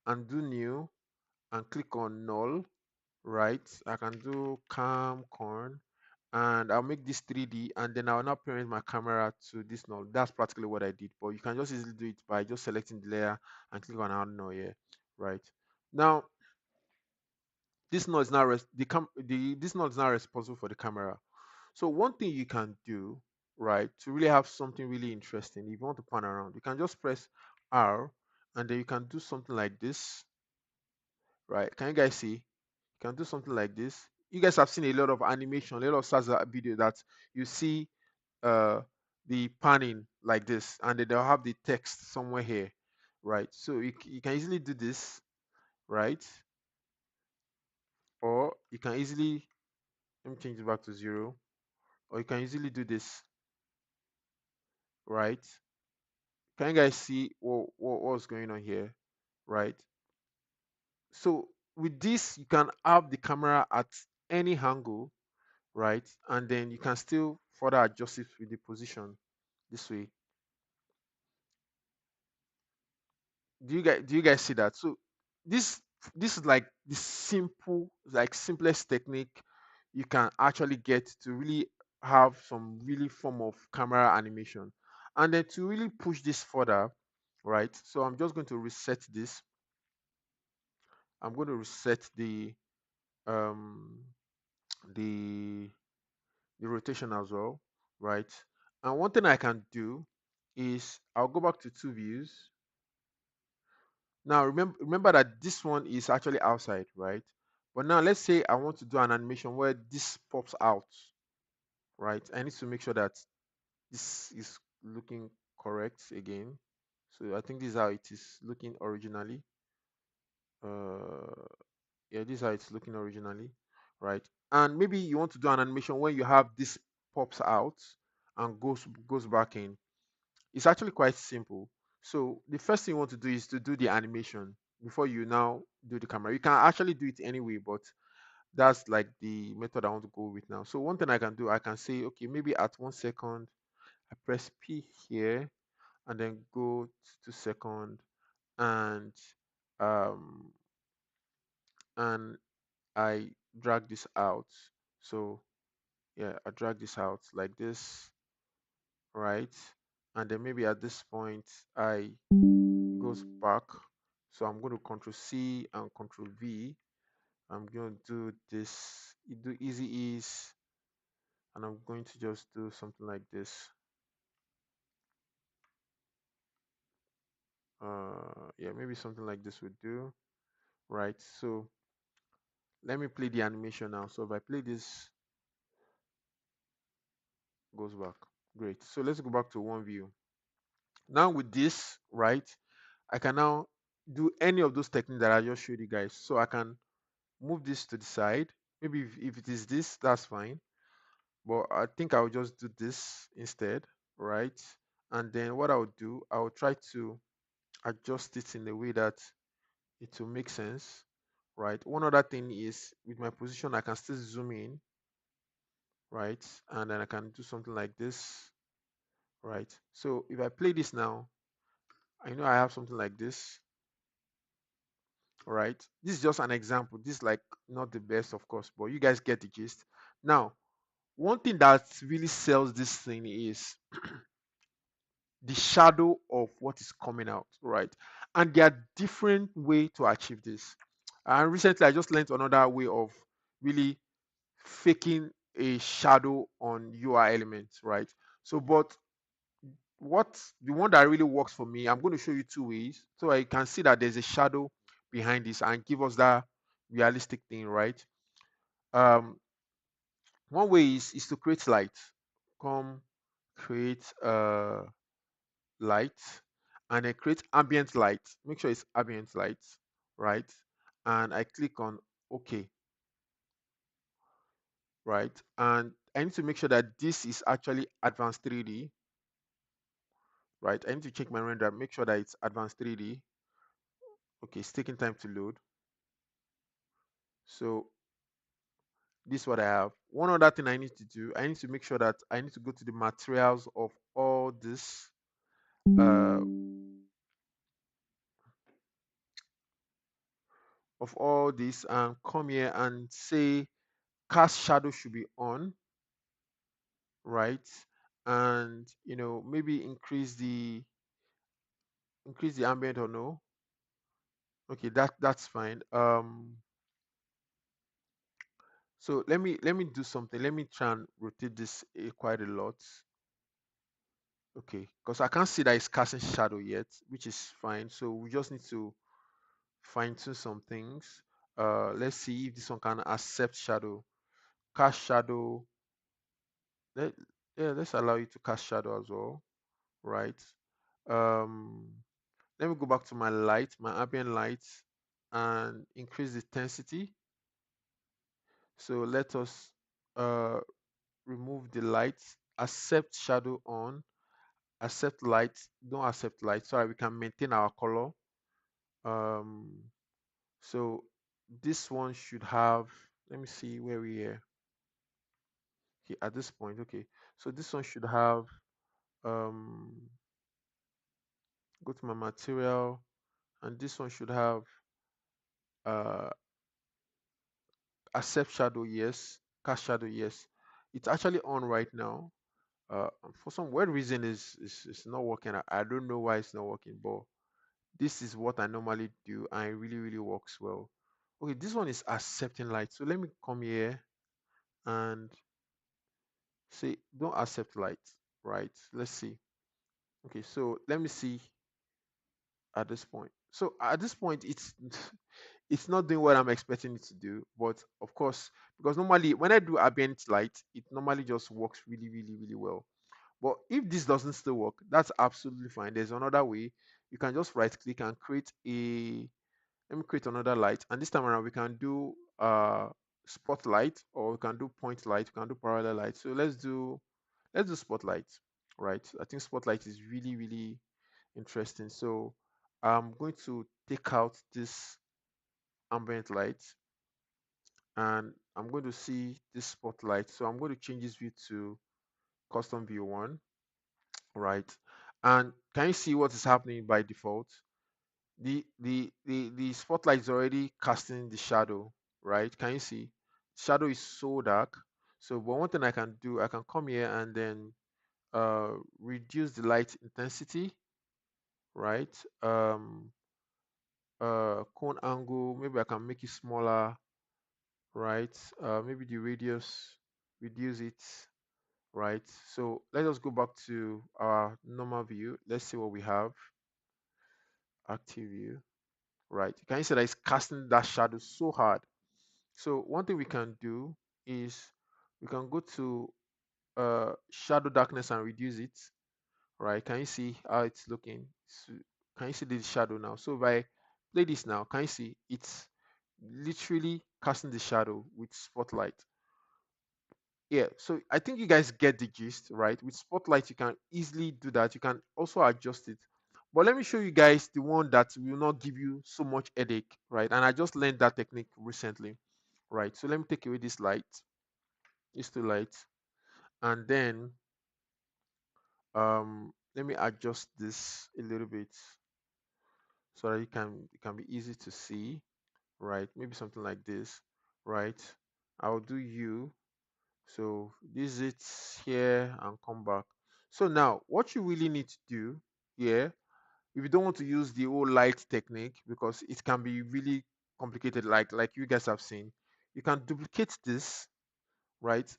and do new and click on null, right? I can do calm corn and I'll make this 3D, and then I'll now parent my camera to this null. That's practically what I did, but you can just easily do it by just selecting the layer and click on add null here, right? Now this null is now this null is now responsible for the camera. So one thing you can do, right, to really have something really interesting, if you want to pan around, you can just press R, and then you can do something like this, right? Can you guys see? You can do something like this. You guys have seen a lot of animation, a lot of Saas video that you see uh the panning like this, and then they'll have the text somewhere here, right? So you can easily do this, right? Or you can easily, let me change it back to 0, or you can easily do this, right? Can you guys see what's going on here, right? So with this, you can have the camera at any angle, right? And then you can still further adjust it with the position this way. Do you guys see that? So this this is like the simplest technique you can actually get to really have some really form of camera animation. And then to really push this further, right? So I'm just going to reset this. I'm going to reset um the the rotation as well, right? And one thing I can do is I'll go back to two views. Now remember that this one is actually outside, right? But now let's say I want to do an animation where this pops out, right? I need to make sure that this is looking correct again. So I think this is how it is looking originally. Uh, yeah, this is how it's looking originally, right? And maybe you want to do an animation where you have this pops out and goes back in. It's actually quite simple. So the first thing you want to do is to do the animation before you now do the camera. You can actually do it anyway, but that's like the method I want to go with now. So one thing I can do, I can say, okay, maybe at 1 second, I press P here and then go to second, and um and I drag this out. So yeah, I drag this out like this, right? And then maybe at this point I goes back. So I'm going to Control C and Control V. I'm going to do this, do easy ease, and I'm going to just do something like this. Yeah, maybe something like this would do, right? So let me play the animation now. So if I play this, goes back. Great. So let's go back to one view. Now with this, right, I can now do any of those techniques that I just showed you guys. So I can move this to the side. Maybe if it is this, that's fine. But I think I'll just do this instead, right? And then what I'll do, I'll try to adjust it in a way that it will make sense, right? One other thing is with my position, I can still zoom in, right? And then I can do something like this, right? So if I play this now, I know I have something like this, right? This is just an example. This is like not the best, of course, but you guys get the gist. Now, one thing that really sells this thing is the shadow of what is coming out, right? And there are different way to achieve this. And recently I just learned another way of really faking a shadow on UI elements, right? So but what the one that really works for me, I'm going to show you two ways so I can see that there's a shadow behind this and give us that realistic thing, right? um One way is to create light. Come create light, and then create ambient light. Make sure it's ambient light, right? And I click on OK, right? And I need to make sure that this is actually advanced 3D, right? I need to check my render, make sure that it's advanced 3D. Okay, it's taking time to load. So this is what I have. One other thing I need to do, I need to make sure that I need to go to the materials uh, of all this and come here and say cast shadow should be on, right? And maybe increase the ambient or no. Okay, that's fine. So let me do something. Let me try and rotate this quite a lot. Okay, because I can't see that it's casting shadow yet, which is fine. So we just need to fine tune some things. Let's see if this one can accept shadow. Cast shadow. Let, yeah, let's allow you to cast shadow as well, right? Um, Let me go back to my light, my ambient light, and increase the intensity. So let us uh, remove the light, accept shadow on, accept light, don't accept light. Sorry, we can maintain our color. Um, so this one should have, let me see where we are. Okay, at this point, okay. So this one should have, um, go to my material, and this one should have uh, accept shadow, yes, cast shadow, yes. It's actually on right now. For some weird reason is not working. I don't know why it's not working, but this is what I normally do and it really really works well. Okay, this one is accepting light. So let me come here and say don't accept light, right? Let's see. Okay, so let me see at this point. So at this point, it's it's not doing what I'm expecting it to do. But of course, because normally when I do ambient light, it normally just works really, really, really well. But if this doesn't still work, that's absolutely fine. There's another way. You can just right click and create a, let me create another light. And this time around, we can do spotlight, or we can do point light, we can do parallel light. So let's do spotlight, right? I think spotlight is really, really interesting. So I'm going to take out this ambient light and I'm going to see this spotlight. So I'm going to change this view to custom view one, right? And can you see what is happening by default? The spotlight is already casting the shadow, right? Can you see? Shadow is so dark. So, but one thing I can do, I can come here and then reduce the light intensity, right? Cone angle, maybe I can make it smaller, right? Maybe the radius, reduce it, right? So let us go back to our normal view. Let's see what we have. Active view, right? Can you see that it's casting that shadow so hard? So one thing we can do is we can go to shadow darkness and reduce it, right? Can you see how it's looking? Can you see the shadow now? So if I play this now, can you see it's literally casting the shadow with spotlight? Yeah, so I think you guys get the gist, right? With spotlight, you can easily do that. You can also adjust it. But let me show you guys the one that will not give you so much headache, right? And I just learned that technique recently, right? So let me take away this light, these two lights, and then let me adjust this a little bit so that it can be easy to see, right? Maybe something like this, right? I'll do you. So this is it here and come back. So now what you really need to do here, if you don't want to use the whole light technique because it can be really complicated, like you guys have seen, you can duplicate this, right?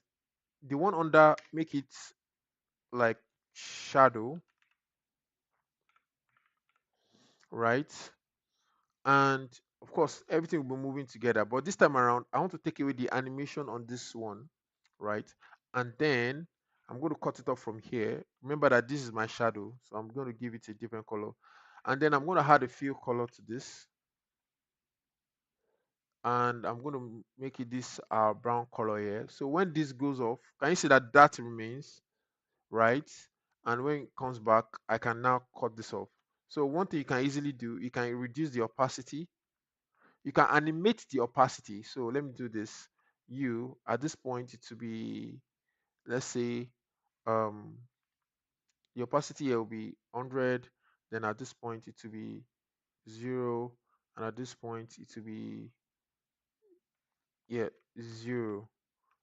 The one under, make it like shadow, right? And of course everything will be moving together, but this time around I want to take away the animation on this one, right? And then I'm going to cut it off from here. Remember that this is my shadow, so I'm going to give it a different color, and then I'm going to add a fill color to this, and I'm going to make it this brown color here. So when this goes off, can you see that that remains, right? And when it comes back, I can now cut this off. So one thing you can easily do, you can reduce the opacity. You can animate the opacity. So let me do this. You at this point it to be, let's say, um the opacity here will be 100. Then at this point it will be 0, and at this point it will be, yeah, 0,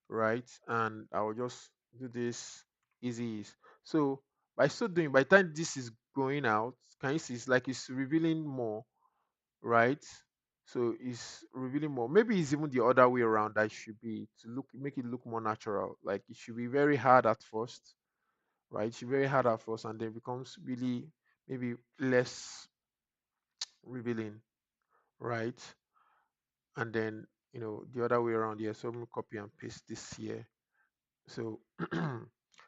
right? And I will just do this easy ease. So by so doing, by the time this is going out, can you see it's like it's revealing more, right? So it's revealing more. Maybe it's even the other way around that it should be, to look, make it look more natural. Like it should be very hard at first, right? It should be very hard at first, and then becomes really maybe less revealing, right? And then the other way around here. So I'm gonna copy and paste this here. So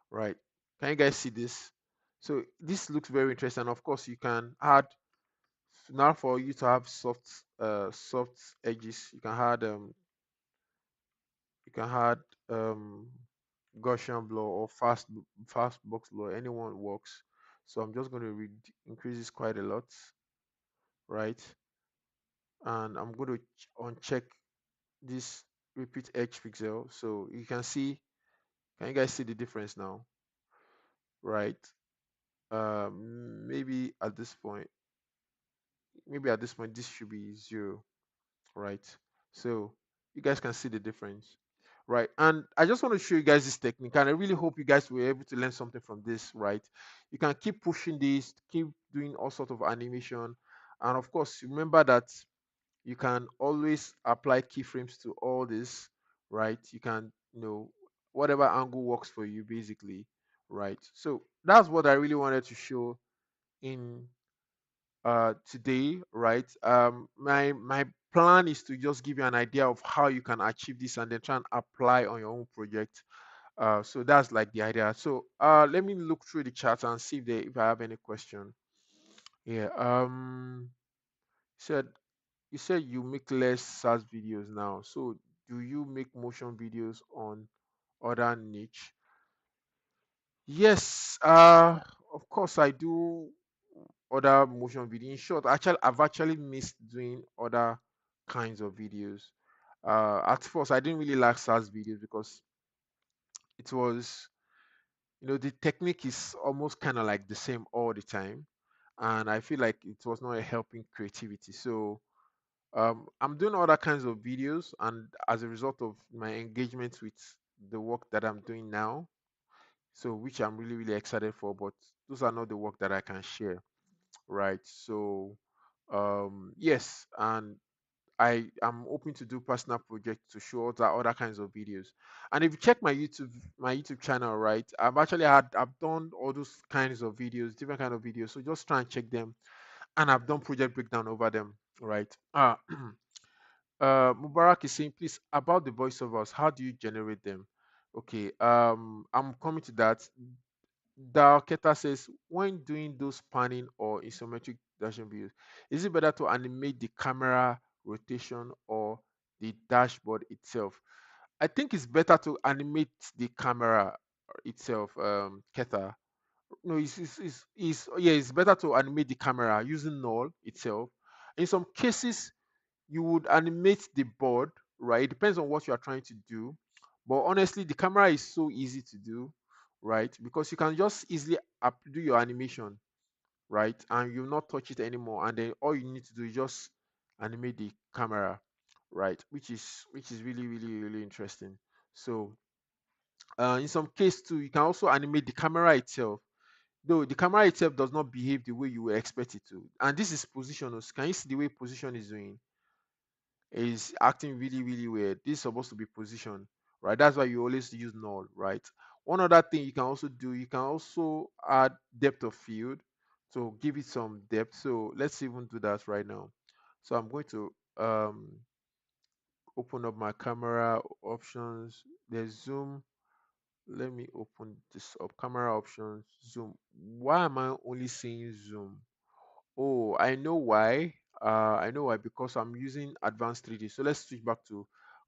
right, can you guys see this? So this looks very interesting. Of course, you can add, now for you to have soft edges, you can add um Gaussian blur or fast box blur. Anyone works. So I'm just going to increase this quite a lot, right? And I'm going to uncheck this repeat edge pixel, so you can see. Can you guys see the difference now, right? Maybe at this point, this should be 0, right? So you guys can see the difference, right? And I just want to show you guys this technique, and I really hope you guys were able to learn something from this, right? You can keep pushing this, keep doing all sort of animation, and of course remember that you can always apply keyframes to all this, right? You can, whatever angle works for you basically, right? So that's what I really wanted to show in today, right? My plan is to just give you an idea of how you can achieve this and then try and apply on your own project. So that's like the idea. So let me look through the chat and see if I have any question. Yeah. Said you said you make less SaaS videos now. So do you make motion videos on other niche? Yes. Of course I do other motion video. In short, I've actually missed doing other kinds of videos. At first, I didn't really like SaaS videos because it was, the technique is almost kind of like the same all the time, and I feel like it was not helping creativity. So I'm doing other kinds of videos, and as a result of my engagement with the work that I'm doing now, so which I'm really really excited for, but those are not the work that I can share, right? So yes, and I am open to do personal projects to show other kinds of videos. And if you check my YouTube channel, right, I've done all those kinds of videos, different kind of videos. So just try and check them, and I've done project breakdown over them, right? Mubarak is saying, please, about the voiceovers, how do you generate them? Okay, I'm coming to that. Dalketa says, when doing those panning or isometric dashing views, is it better to animate the camera rotation or the dashboard itself? I think it's better to animate the camera itself, Keta. No, yeah, it's better to animate the camera using Null itself. In some cases, you would animate the board, right? It depends on what you are trying to do. But honestly, the camera is so easy to do, right? Because you can just easily do your animation, right? And you'll not touch it anymore. And then all you need to do is just animate the camera, right? Which is really, really, really interesting. So in some case too, you can also animate the camera itself. Though the camera itself does not behave the way you would expect it to. And this is position. Can you see the way position is doing? Is acting really really weird. This is supposed to be position, right? That's why you always use null, right? One other thing you can also do, you can also add depth of field to give it some depth. So let's even do that right now. So I'm going to open up my camera options. There's zoom. Let me open this up. Camera options, zoom. Why am I only seeing zoom? Oh, I know why. I know why, because I'm using advanced 3D. So let's switch back to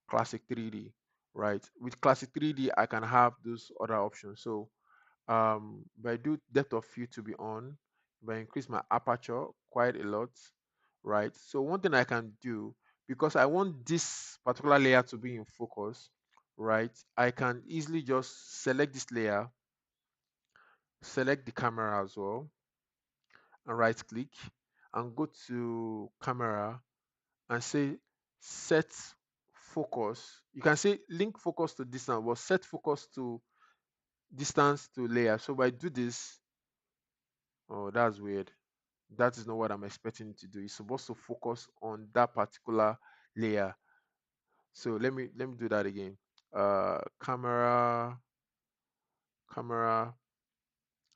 classic 3D, right? With classic 3D, I can have those other options. So if I do depth of field to be on, if I increase my aperture quite a lot, right? So one thing I can do, because I want this particular layer to be in focus, right? I can easily just select this layer, select the camera as well, and right click and go to camera and say set focus. You can say link focus to distance, but set focus to distance to layer. So if I do this, oh, that's weird. That is not what I'm expecting it to do. It's supposed to focus on that particular layer. So let me do that again. Camera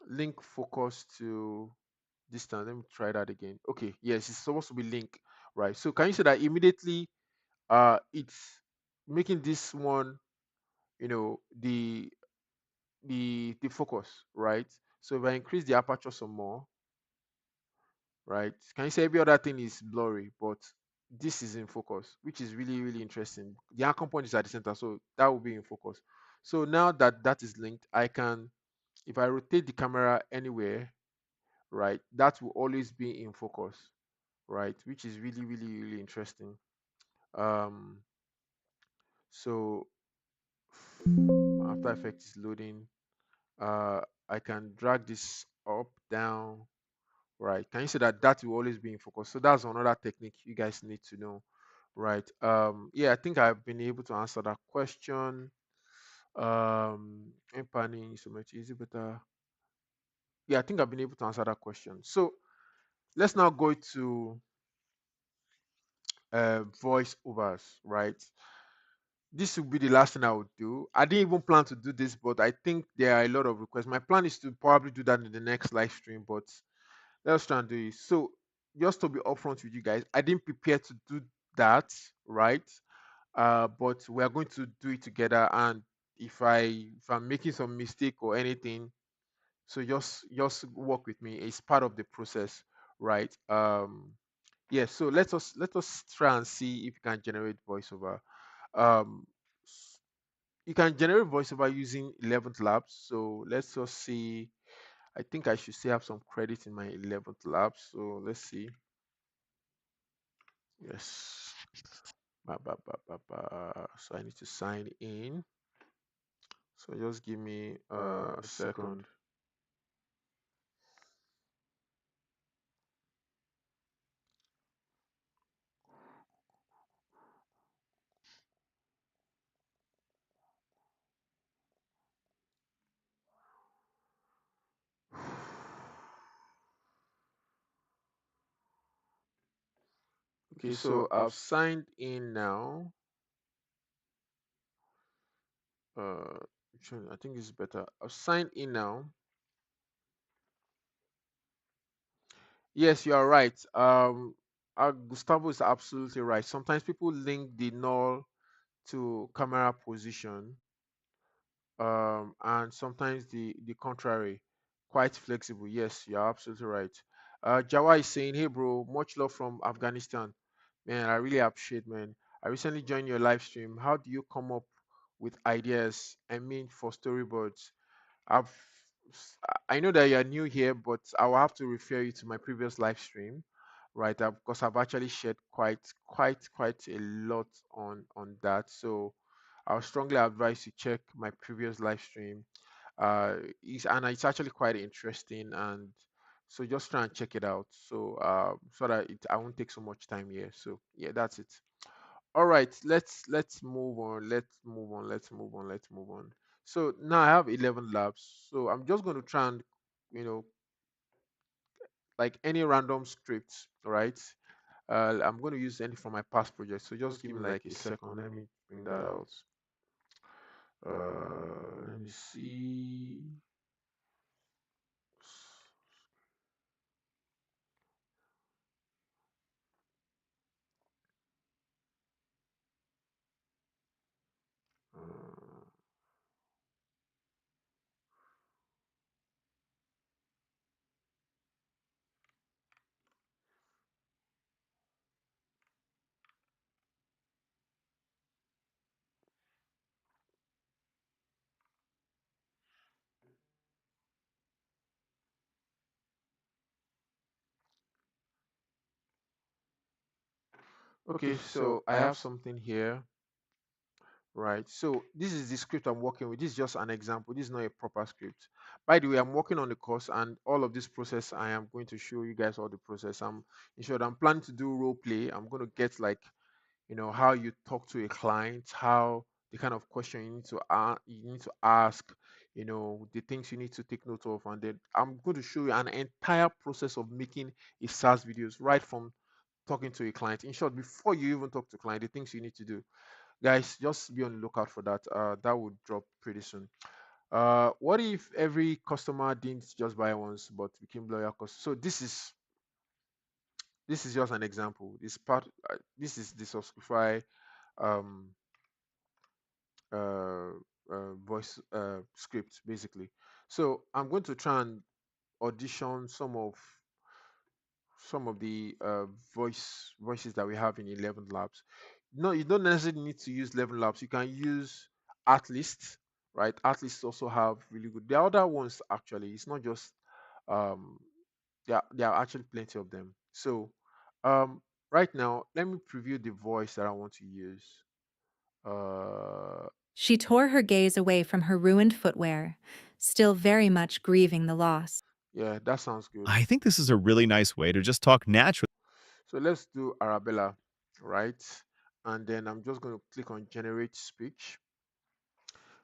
link focus to distance. Let me try that again. Okay, yes, it's supposed to be link, right? So can you see that immediately it's making this one, the focus, right? So if I increase the aperture some more, right, can you say every other thing is blurry, but this is in focus, which is really really interesting. The anchor point is at the center, so that will be in focus. So now that that is linked, I can, if I rotate the camera anywhere, right, that will always be in focus, right, which is really really really interesting. um so after effects is loading, uh I can drag this up, down, right? Can you see that that will always be in focus? So that's another technique you guys need to know, right? Yeah, I think I've been able to answer that question. Empanning so much easy, but yeah, I think I've been able to answer that question. So let's now go to voice overs, right? This will be the last thing I would do. I didn't even plan to do this, but I think there are a lot of requests. My plan is to probably do that in the next live stream, but let's try and do it. So just to be upfront with you guys, I didn't prepare to do that, right? But we are going to do it together. And if I'm making some mistake or anything, so just work with me. It's part of the process, right? Yeah. So let us try and see if we can generate voiceover. Um, you can generate voiceover using 11th labs. So let's just see. I think I should still have some credit in my 11th lab. So let's see. Yes. So I need to sign in. So just give me a second. Okay, so I've signed in now. Uh, I think this is better. I've signed in now. Yes, you are right. Gustavo is absolutely right. Sometimes people link the null to camera position, and sometimes the contrary. Quite flexible. Yes, you're absolutely right. Jawa is saying, "Hey, bro, much love from Afghanistan. Man, I really appreciate, man. I recently joined your live stream. How do you come up with ideas? I mean, for storyboards. I've I know that you're new here, but I will have to refer you to my previous live stream, right? Because I've actually shared quite a lot on that. So I would strongly advise you check my previous live stream. And it's actually quite interesting, and so just try and check it out. So that I won't take so much time here. So yeah, that's it. All right, let's move on. Let's move on. So now I have 11 labs. So I'm just going to try and, you know, like any random script, right? I'm going to use any from my past project. So just give me like a second. Let me bring that out. Let me see. Uh, okay, so I have something here. Right. So this is the script I'm working with. This is just an example. This is not a proper script. By the way, I'm working on the course and all of this process. I am going to show you guys all the process. I'm in short, I'm planning to do role play. I'm going to get like, how you talk to a client, how the kind of question you need to ask, the things you need to take note of, and then I'm going to show you an entire process of making a SaaS videos right from talking to a client. In short, before you even talk to client, the things you need to do. Guys, just be on the lookout for that. That would drop pretty soon. What if every customer didn't just buy once but became loyal customers? So this is just an example. This is the Subscribify um uh, voice script basically. So I'm going to try and audition some of the voices that we have in 11 labs. No, you don't necessarily need to use 11 labs. You can use Artlist, right? Artlist also have really good. The other ones actually, it's not just um, there are actually plenty of them. So right now, let me preview the voice that I want to use. Uh, She tore her gaze away from her ruined footwear, still very much grieving the loss. yeah, that sounds good. I think this is a really nice way to just talk naturally. So let's do Arabella, right? And then I'm just going to click on generate speech.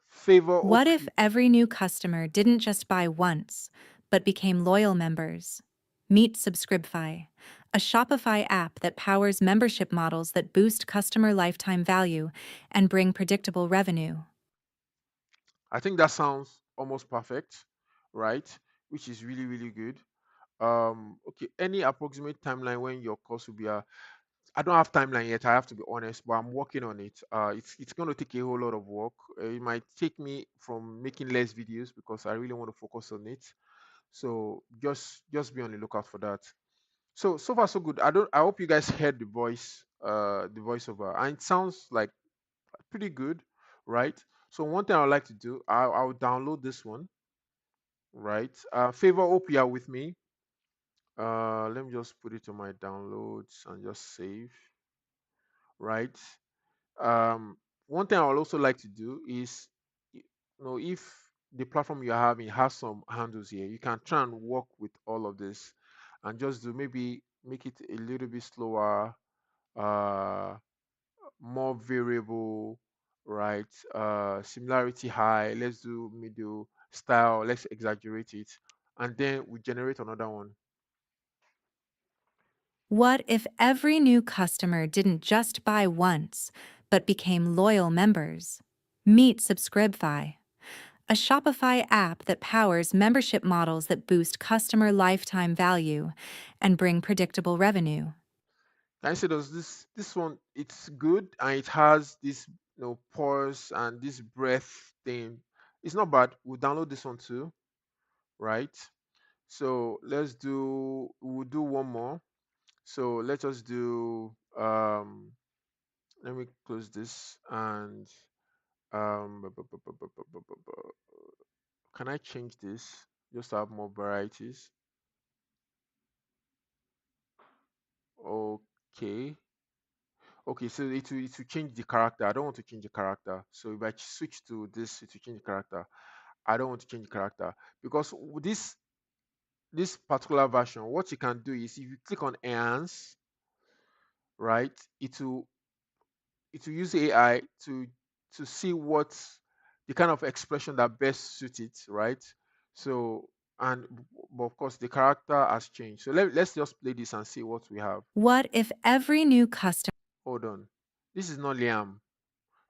Favor What if OP. every new customer didn't just buy once, but became loyal members? Meet Subscribify, a Shopify app that powers membership models that boost customer lifetime value and bring predictable revenue. I think that sounds almost perfect, right? Which is really, really good. Okay, any approximate timeline when your course will be I don't have timeline yet, I have to be honest, but I'm working on it. It's going to take a whole lot of work. It might take me from making less videos because I really want to focus on it. So just be on the lookout for that. So far so good. I hope you guys heard the voiceover, and it sounds like pretty good, right? So one thing I would like to do, I'll download this one, right? Favor hope you are with me. Let me just put it on my downloads and just save, right? Um, one thing I would also like to do is, if the platform you're having has some handles here, you can try and work with all of this, and just do maybe make it a little bit slower, uh, more variable, right? Similarity high. Let's do middle style. Let's exaggerate it, and then we generate another one. What if every new customer didn't just buy once, but became loyal members? Meet Subscribefy, a Shopify app that powers membership models that boost customer lifetime value and bring predictable revenue. I say this one it's good and it has this pause and this breath thing. It's not bad. We'll download this one too, right? So we'll do one more. So let us do let me close this and can I change this just to have more varieties? Okay. Okay, so it will change the character. I don't want to change the character. So if I switch to this, it will change the character. I don't want to change the character because with this particular version, what you can do is if you click on enhance, right, it will use AI to see what the kind of expression that best suits it, right? So but of course the character has changed. So let's just play this and see what we have. What if every new customer Hold on. This is not Liam.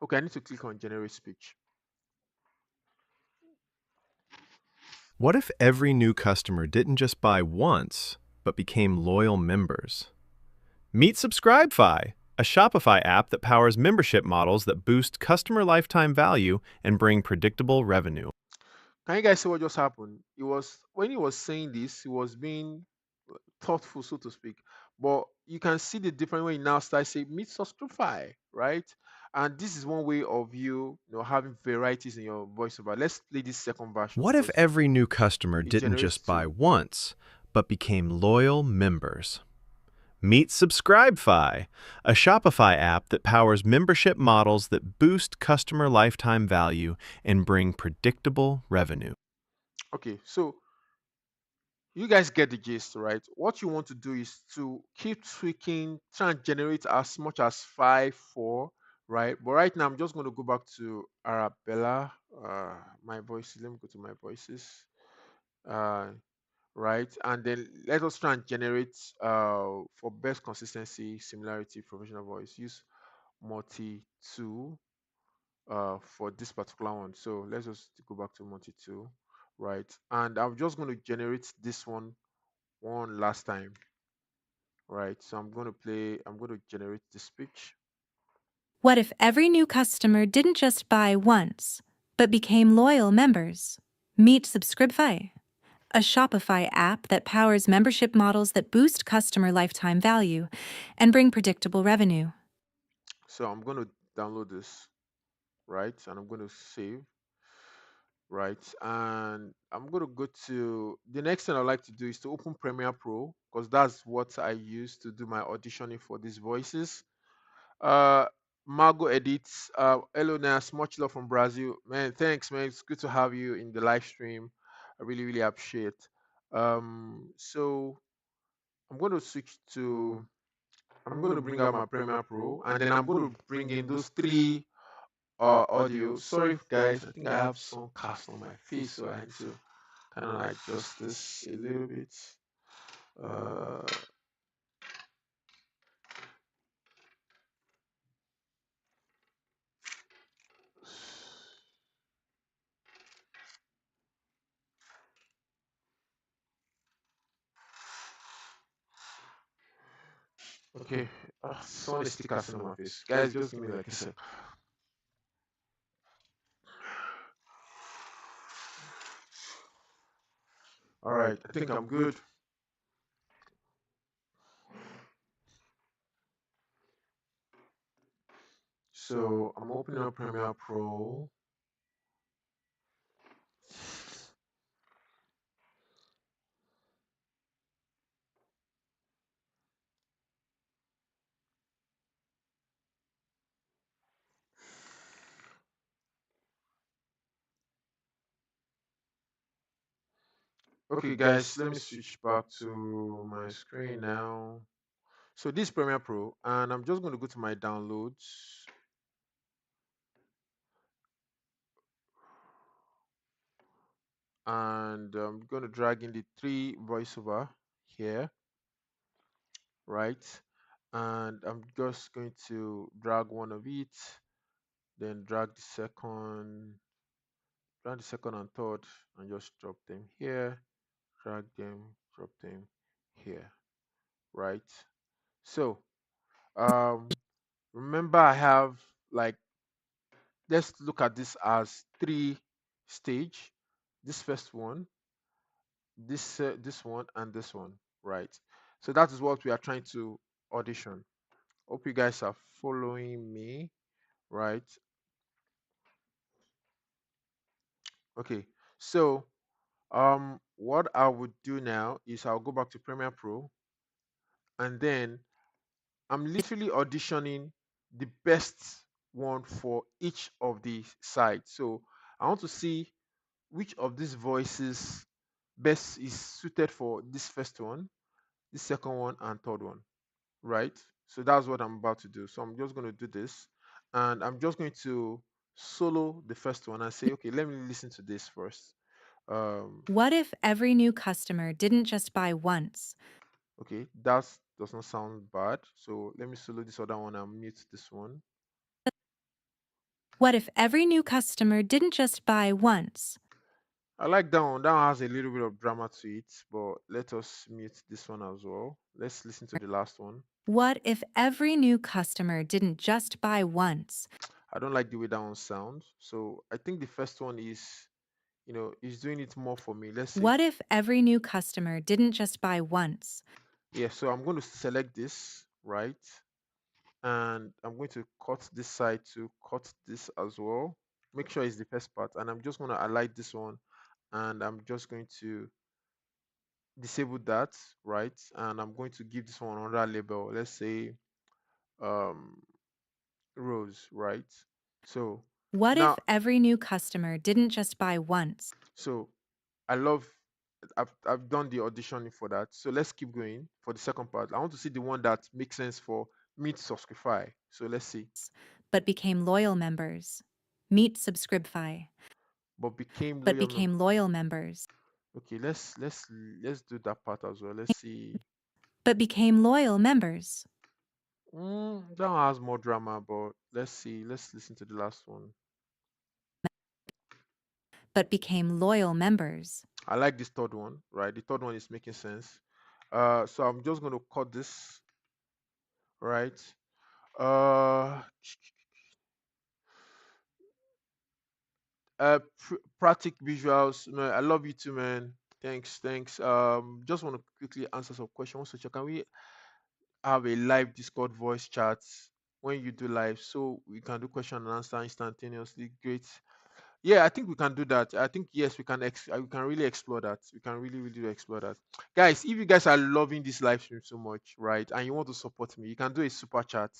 Okay, I need to click on generate speech. What if every new customer didn't just buy once, but became loyal members? Meet Subscribefy, a Shopify app that powers membership models that boost customer lifetime value and bring predictable revenue. Can you guys see what just happened? It was when he was saying this, he was being thoughtful, so to speak. But you can see the difference when you now start saying meet subscribe, right? And this is one way of having varieties in your voiceover. Let's play this second version What if because every new customer it didn't generates just buy two. once, but became loyal members? Meet Subscribefy, a Shopify app that powers membership models that boost customer lifetime value and bring predictable revenue. Okay, so you guys get the gist, right? What you want to do is to keep tweaking, try and generate as much as five, four, right? But right now, I'm just going to go back to Arabella. My voices. Let me go to my voices. Uh, right, and then let us try and generate for best consistency, similarity, professional voice. Use multi two for this particular one. So let's just go back to multi two, right? And I'm just going to generate this one last time, right? So I'm going to generate the speech. What if every new customer didn't just buy once, but became loyal members? Meet Subscribefy, a Shopify app that powers membership models that boost customer lifetime value and bring predictable revenue. So I'm going to download this, right? And I'm going to save, right? And I'm going to go to the next thing I'd like to do is to open Premiere Pro because that's what I use to do my auditioning for these voices. Uh, Margot edits. Hello, Nas. Much love from Brazil, man. Thanks, man. It's good to have you in the live stream. I really, really appreciate. So I'm going to switch to. I'm going to bring out my Premiere Pro, and then I'm going to bring in those three audio. Sorry, guys. I think I have some cast on my face, so I need to kind of like adjust this a little bit. Uh, okay. Someone is still casting on my face, guys. Just give me like a sec. All right, I think I'm good. So I'm opening up Premiere Pro. Okay, guys, let me switch back to my screen now. So this is Premiere Pro, and I'm just going to go to my downloads, and I'm going to drag in the three voiceover here, right? And I'm just going to drag one of it, then drag the second and third, and just drop them here, drag them, drop them here, right? So, um, remember I have like, let's look at this as three stage. This first one, this one, and this one, right? So that is what we are trying to audition. Hope you guys are following me, right? Okay, so what I would do now is I'll go back to Premiere Pro, and then I'm literally auditioning the best one for each of the sides. So I want to see which of these voices best is suited for this first one, this second one, and third one, right? So that's what I'm about to do. So I'm just going to do this, and I'm just going to solo the first one and say, okay, let me listen to this first. What if every new customer didn't just buy once, Okay, that does not sound bad. So let me solo this other one and mute this one. What if every new customer didn't just buy once? I like that one. That one has a little bit of drama to it, but let us mute this one as well. Let's listen to the last one. What if every new customer didn't just buy once? I don't like the way that one sounds. So I think the first one is doing it more for me. Let's see. What if every new customer didn't just buy once? Yeah, so I'm going to select this, right? And I'm going to cut this side to cut this as well. Make sure it's the first part. And I'm just going to highlight this one, and I'm just going to disable that, right? And I'm going to give this one another label. Let's say um rows, right? So What if now, every new customer didn't just buy once? so I love, I've done the auditioning for that. So let's keep going for the second part. I want to see the one that makes sense for me to subscribe. So let's see. But became loyal members. Meet Subscribify. But became But loyal became loyal members. Okay, let's do that part as well. Let's see. But became loyal members. That one has more drama, but let's see. Let's listen to the last one. But became loyal members. I like this third one, right? The third one is making sense. So I'm just going to cut this, right? Uh, Practic visuals, man. I love you too, man. Thanks. Just want to quickly answer some questions. So, can we have a live Discord voice chat when you do live, so we can do question and answer instantaneously? Great. Yeah, I think we can do that. I think yes, we can really explore that. We can really explore that. Guys, if you guys are loving this live stream so much, right, and you want to support me, you can do a super chat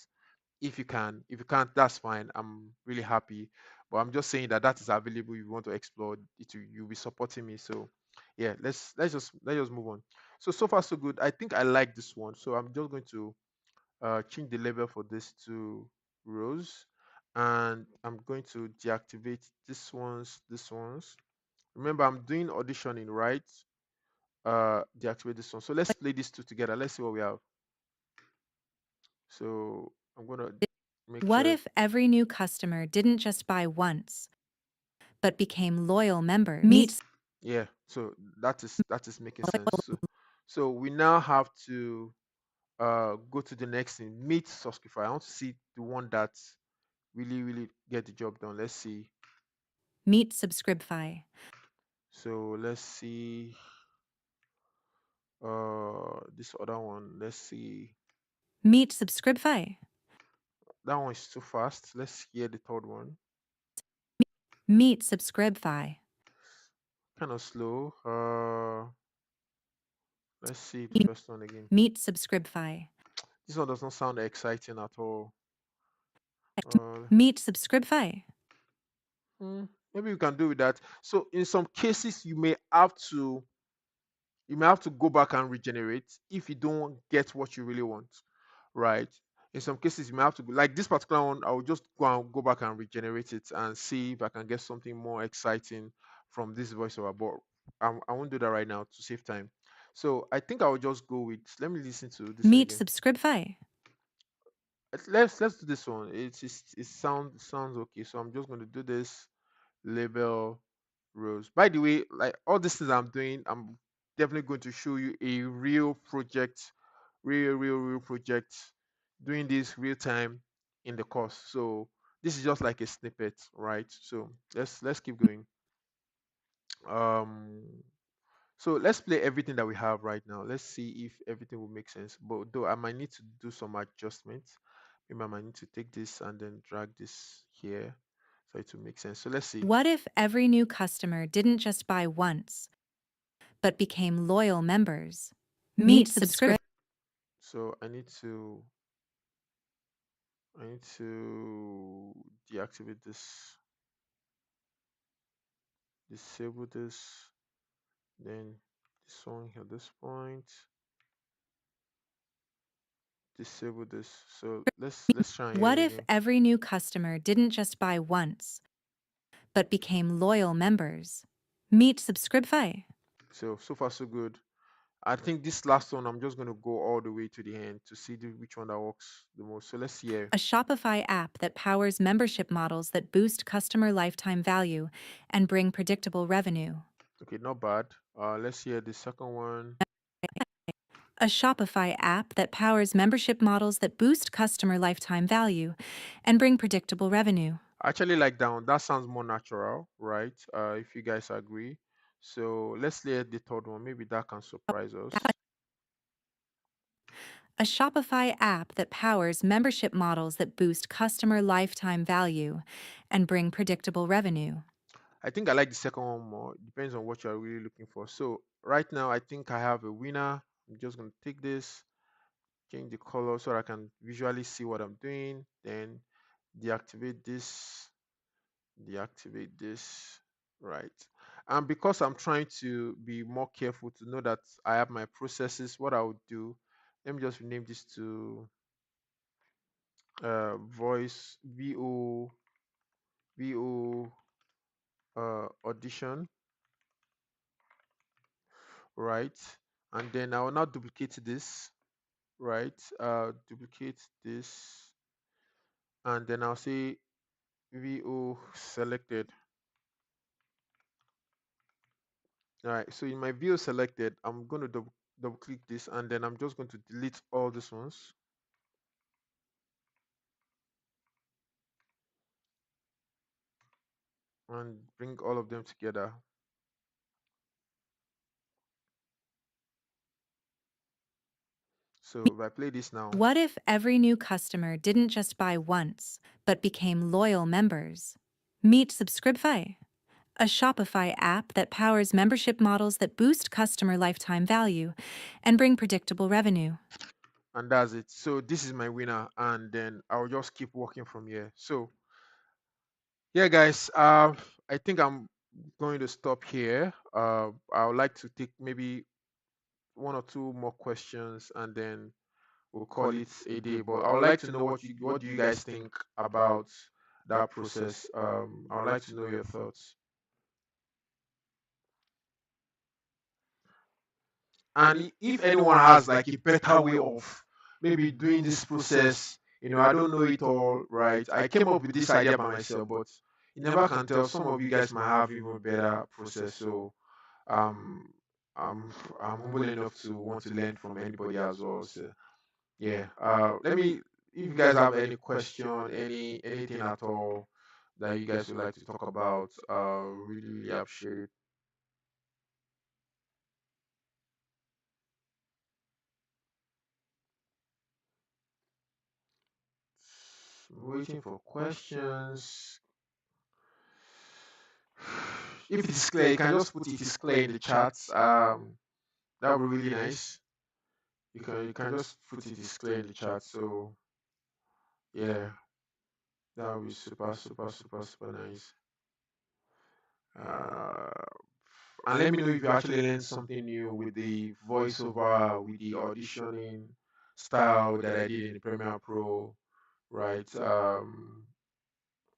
if you can. If you can't, that's fine. I'm really happy. But I'm just saying that that is available if you want to explore it. You'll be supporting me. So yeah, let's just move on. So far so good. I think I like this one. So I'm just going to change the label for this to rows, and I'm going to deactivate this ones. Remember, I'm doing auditioning, right? Deactivate this one. So let's play these two together. Let's see what we have. So I'm gonna make What sure. if every new customer didn't just buy once, but became loyal members? Yeah, so that is making sense. So we now have to go to the next thing, meet subscriber. I want to see the one that really get the job done. Let's see. Meet Subscribify. So let's see this other one. Let's see. Meet Subscribify. That one is too fast. Let's hear the third one. Meet Subscribify. Kind of slow. Let's see the first one again. Meet Subscribify. This one does not sound exciting at all. Uh, Meet Subscribify. hmm, Maybe we can do with that. So in some cases, you may have to go back and regenerate if you don't get what you really want, right? In some cases, you may have to like this particular one. I will just go back and regenerate it and see if I can get something more exciting from this voiceover. But I won't do that right now to save time. So I think I'll just go with. Let me listen to this Meet again. Subscribify. Let's do this one. It sounds okay. So I'm just going to do this label rows. By the way, like all these things I'm doing, I'm definitely going to show you a real project, real project, doing this real time in the course. So this is just like a snippet, right? So let's keep going. Um, so let's play everything that we have right now. Let's see if everything will make sense. But though I might need to do some adjustments. Maybe I might need to take this and then drag this here so it will make sense. So let's see. What if every new customer didn't just buy once, but became loyal members? Meet Subscribify. So I need to deactivate this, disable this, then this one at this point, disable this. So let's try What here if again. every new customer didn't just buy once, but became loyal members? Meet Subscribify. So far so good. I think this last one I'm just gonna go all the way to the end to see which one that works the most. So let's see here. A Shopify app that powers membership models that boost customer lifetime value and bring predictable revenue. Okay, not bad. Let's hear the second one. A Shopify app that powers membership models that boost customer lifetime value and bring predictable revenue. I actually like that one. That sounds more natural, right? If you guys agree. So let's hear the third one. Maybe that can surprise us. A Shopify app that powers membership models that boost customer lifetime value and bring predictable revenue. I think I like the second one more. Depends on what you're really looking for. So right now, I think I have a winner. I'm just gonna take this, change the color so I can visually see what I'm doing. Then deactivate this, deactivate this, right? And because I'm trying to be more careful to know that I have my processes, what I would do, let me just rename this to voice vo audition, right? And then I will now duplicate this, right? Duplicate this, and then I'll say vo selected. All right, so in my vo selected, I'm going to double click this, and then I'm just going to delete all these ones and bring all of them together. So if I play this now, What if every new customer didn't just buy once, but became loyal members? Meet Subscribify, a Shopify app that powers membership models that boost customer lifetime value and bring predictable revenue. and that's it. So this is my winner, and then I'll just keep working from here. So yeah, guys, I think I'm going to stop here. I would like to take maybe one or two more questions, and then we'll call it a day. But I would like to know what do you guys think about that process. I would like to know your thoughts. And if anyone has like a better way of maybe doing this process, I don't know it all, right? I came up with this idea by myself, but you never can tell. Some of you guys might have even better process. So um, I'm I'm humble enough to want to learn from anybody as well. So yeah, let me. If you guys have any question, anything at all that you guys would like to talk about, really appreciate it. Waiting for questions. If it is clear, you can just put it is clear in the chat. That would be really nice. You can just put it is clear in the chat. So yeah, that would be super nice. Uh, and let me know if you actually learned something new with the voiceover, with the auditioning style that I did in Premiere Pro, right?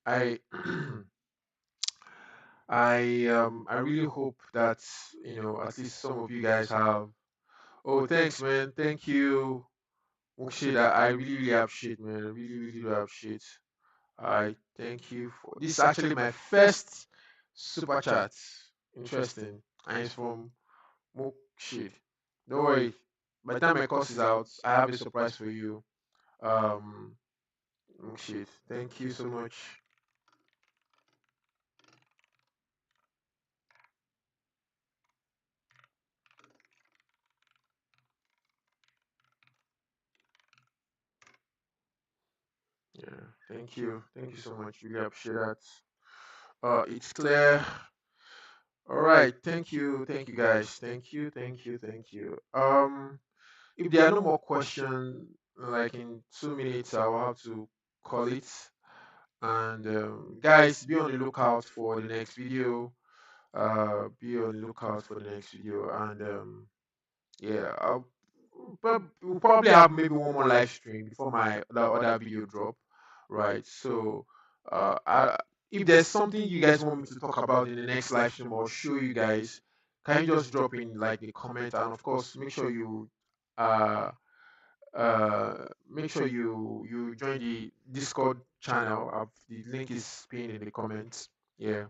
I I really hope that at least some of you guys have Oh, thanks, man. Thank you. Mukshid, I really, really appreciate, man. I really, really do appreciate. I thank you for this. Is actually my first super chat. Interesting. And it's from Mukshid. Don't worry. By the time my course is out, I have a surprise for you. Um, Mukshid, thank you so much. Yeah, thank you. Thank you so much. Really appreciate that. It's clear. All right. Thank you. Thank you, guys. Thank you. Thank you. Thank you. If there are no more questions, like in 2 minutes, I will have to call it. And guys, be on the lookout for the next video. Be on the lookout for the next video. And yeah, we'll probably have maybe one more live stream before my other video drop, right? So, if there's something you guys want me to talk about in the next live stream or show you guys, can you just drop in like the comment? And of course, uh make sure you join the Discord channel. The link is pinned in the comments. Yeah.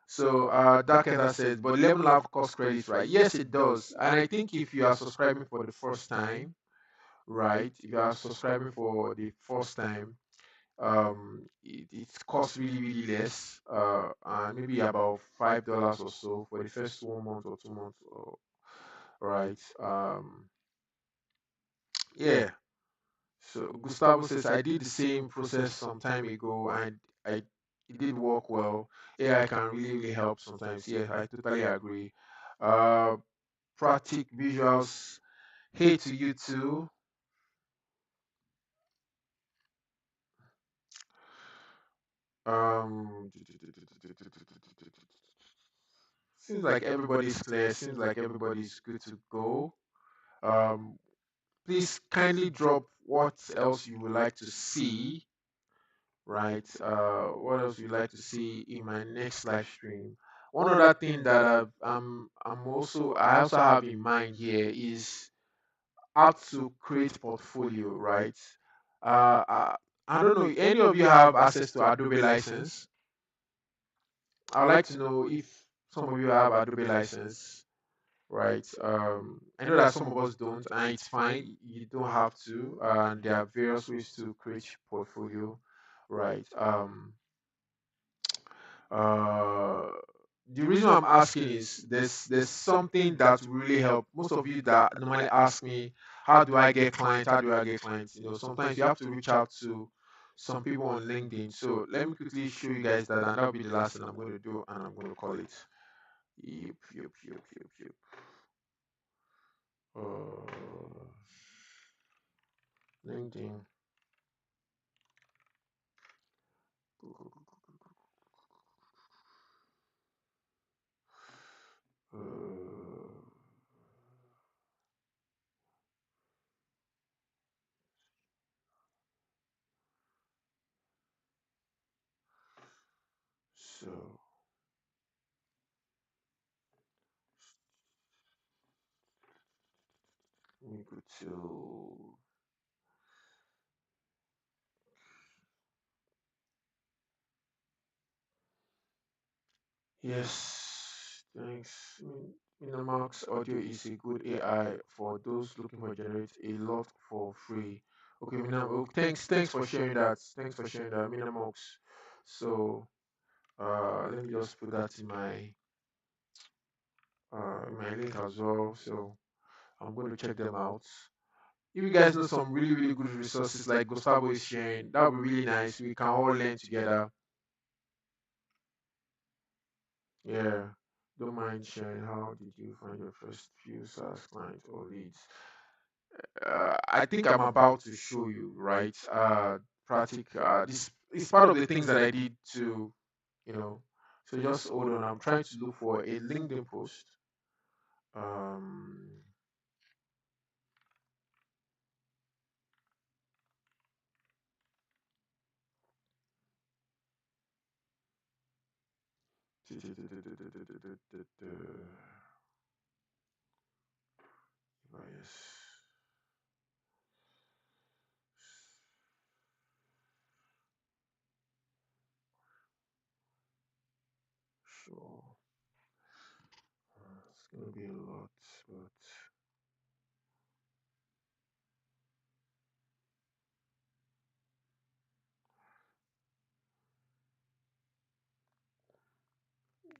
So Dark Ether says, but 11 have cost credits, right? Yes, it does. And I think if you are subscribing for the first time, right? If you are subscribing for the first time, it costs really, really less. And maybe about $5 or so for the first 1 month or 2 months. Right. Yeah. So Gustavo says I did the same process some time ago and I it did work well. AI can really really help sometimes. Yeah, I totally agree. Uh, Pratic visuals. Hey to you too. Um, seems like everybody's clear. Seems like everybody's good to go. Um, please kindly drop what else you would like to see, right? What else you'd like to see in my next live stream? One other thing that I also have in mind here is how to create portfolio, right? I don't know. Any of you have access to Adobe license? I'd like to know if some of you have Adobe license, right? I know that some of us don't, and it's fine. You don't have to, and there are various ways to create portfolio, right? Uh, the reason I'm asking is there's something that will really help. Most of you that normally ask me, how do I get clients? How do I get clients? Sometimes you have to reach out to some people on LinkedIn. So let me quickly show you guys that, and that'll be the last thing I'm going to do, and I'm going to call it. Yep, yep, yep, yep, yep. LinkedIn. Uh, so let me go to. Yes, thanks. Minimax Audio is a good AI for those looking for generate a lot for free. Okay, thanks for sharing that. Thanks for sharing that, Minimax. So, let me just put that in my link as well. So I'm going to check them out. If you guys know some really really good resources like Gustavo is sharing, that would be really nice. We can all learn together. Yeah. Don't mind sharing. How did you find your first few SaaS clients or leads? I think I'm about to show you, right? This is part of the things that I did to, you know. So just hold on. I'm trying to look for a LinkedIn post. Um, Oh, yes. Sure. It's gonna be a lot, but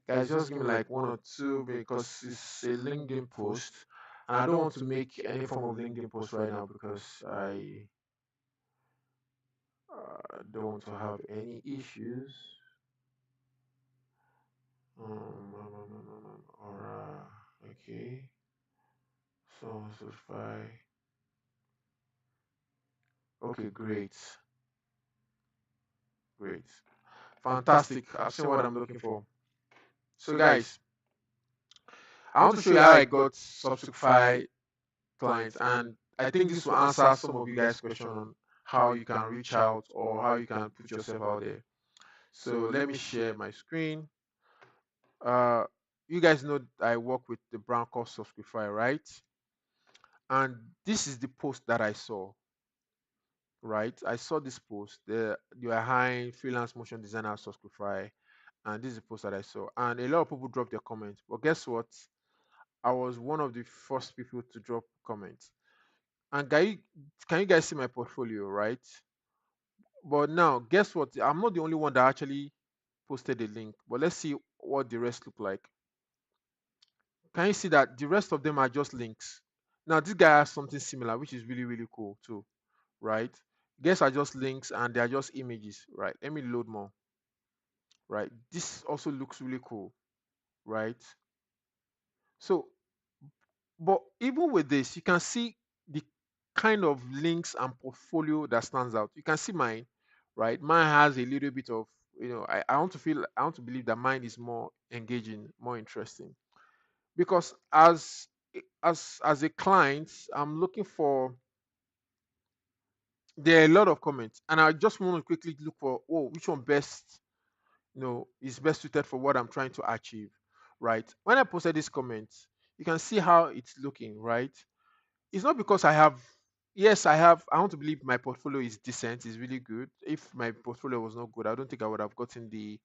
guys, just give me like one or two because it's a LinkedIn post, and I don't want to make any form of LinkedIn post right now because I don't want to have any issues. Aura, okay. So certify. Okay, great, great, fantastic. I've seen what I'm looking for. So, guys, I want to show you how I got Subscribe clients, and I think this will answer some of you guys' question on how you can reach out or how you can put yourself out there. So let me share my screen. Uh, you guys know I work with the brand called Subscribe, right? And this is the post that I saw. Right, I saw this post. You are hiring freelance motion designer at Subscribe, and this is the post that I saw. And a lot of people dropped their comments. But guess what? I was one of the first people to drop comments. And can you guys see my portfolio, right? But now, guess what? I'm not the only one that actually posted a link. But let's see what the rest look like. Can you see that the rest of them are just links? Now, this guy has something similar, which is really, really cool too, right? Guess are just links and they are just images, right? Let me load more, right? This also looks really cool, right? So, but even with this, you can see the kind of links and portfolio that stands out. You can see mine, right? Mine has a little bit of, I want to believe that mine is more engaging, more interesting. Because as a client, I'm looking for there are a lot of comments, and I just want to quickly look for which one best, is best suited for what I'm trying to achieve, right? When I posted this comment, you can see how it's looking, right? It's not because I have, yes, I want to believe my portfolio is decent, is really good. If my portfolio was not good, I don't think I would have gotten the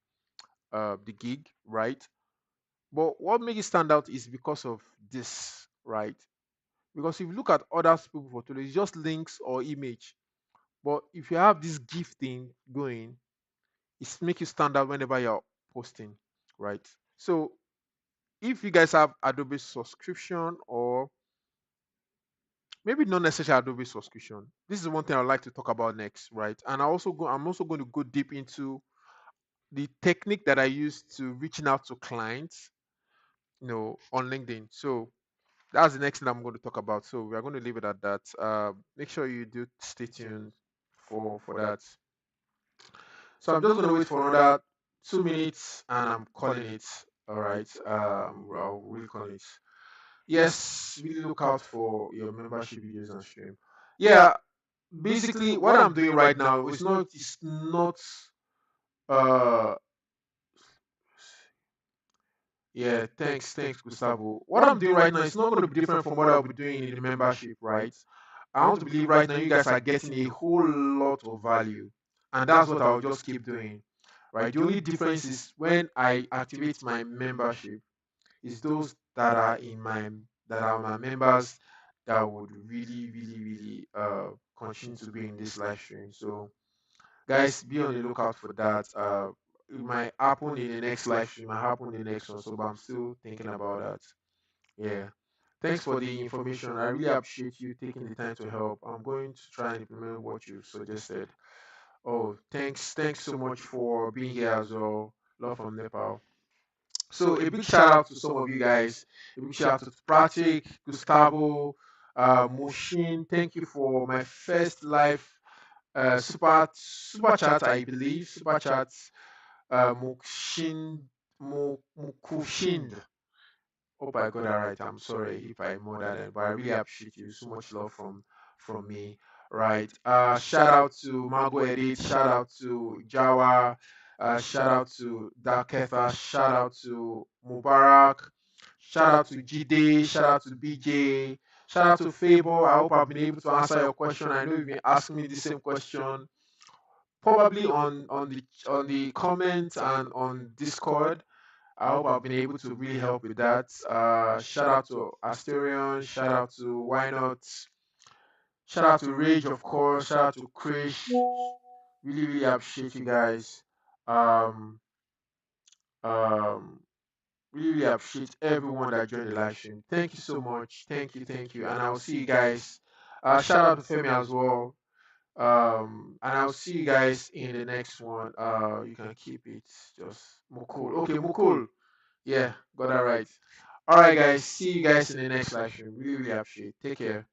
gig, right? But what makes it stand out is because of this, right? Because if you look at other people's portfolio, it's just links or image. But if you have this GIF thing going, it's make you stand out whenever you're posting, right? So if you guys have Adobe subscription, or maybe not necessarily Adobe subscription, this is one thing I'd like to talk about next, right? And I'm also going to go deep into the technique that I use to reaching out to clients, on LinkedIn. So that's the next thing I'm going to talk about. So we are going to leave it at that. Make sure you do stay tuned for that. So I'm just going to wait for another 2 minutes, and I'm calling it. All right. I'll really call it. Yes, really look out for your membership videos and stream. Yeah, basically what I'm doing right now is not uh yeah, thanks Gustavo. What I'm doing right now is not going to be different from what I'll be doing in the membership, right? I want to believe right now you guys are getting a whole lot of value, and that's what I'll just keep doing, right? The only difference is when I activate my membership, is those that are my members that would really, really, really continue to be in this live stream. So guys, be on the lookout for that. It might happen in the next live stream, might happen in the next one. So but I'm still thinking about that. Yeah. Thanks for the information. I really appreciate you taking the time to help. I'm going to try and implement what you suggested. Oh, thanks so much for being here as well. Love from Nepal. So a big shout out to some of you guys. A big shout out to Pratik, Gustavo, Moshin. Thank you for my first live super chat, I believe. Super chat, Mukshin Mukushind. Hope I got that right. I'm sorry if I more that, but I really appreciate you. So much love from me. Right. Shout out to Margot Edit. Shout out to Jawa. Shout out to Daketha. Shout out to Mubarak. Shout out to Jide. Shout out to BJ. Shout out to Fable. I hope I've been able to answer your question. I know you've been asking me the same question, probably on the comments and on Discord. I hope I've been able to really help with that. Shout out to Asterion. Shout out to Why Not. Shout out to Rage, of course. Shout out to Krish. Really, really appreciate you guys. Um, um, really, really appreciate everyone that joined the live stream. Thank you so much. Thank you, thank you. And I'll see you guys. Shout out to Femi as well. And I'll see you guys in the next one. You can keep it just Mukul. Okay, Mukul. Yeah, got that right. All right, guys. See you guys in the next live stream. Really, really appreciate it. Take care.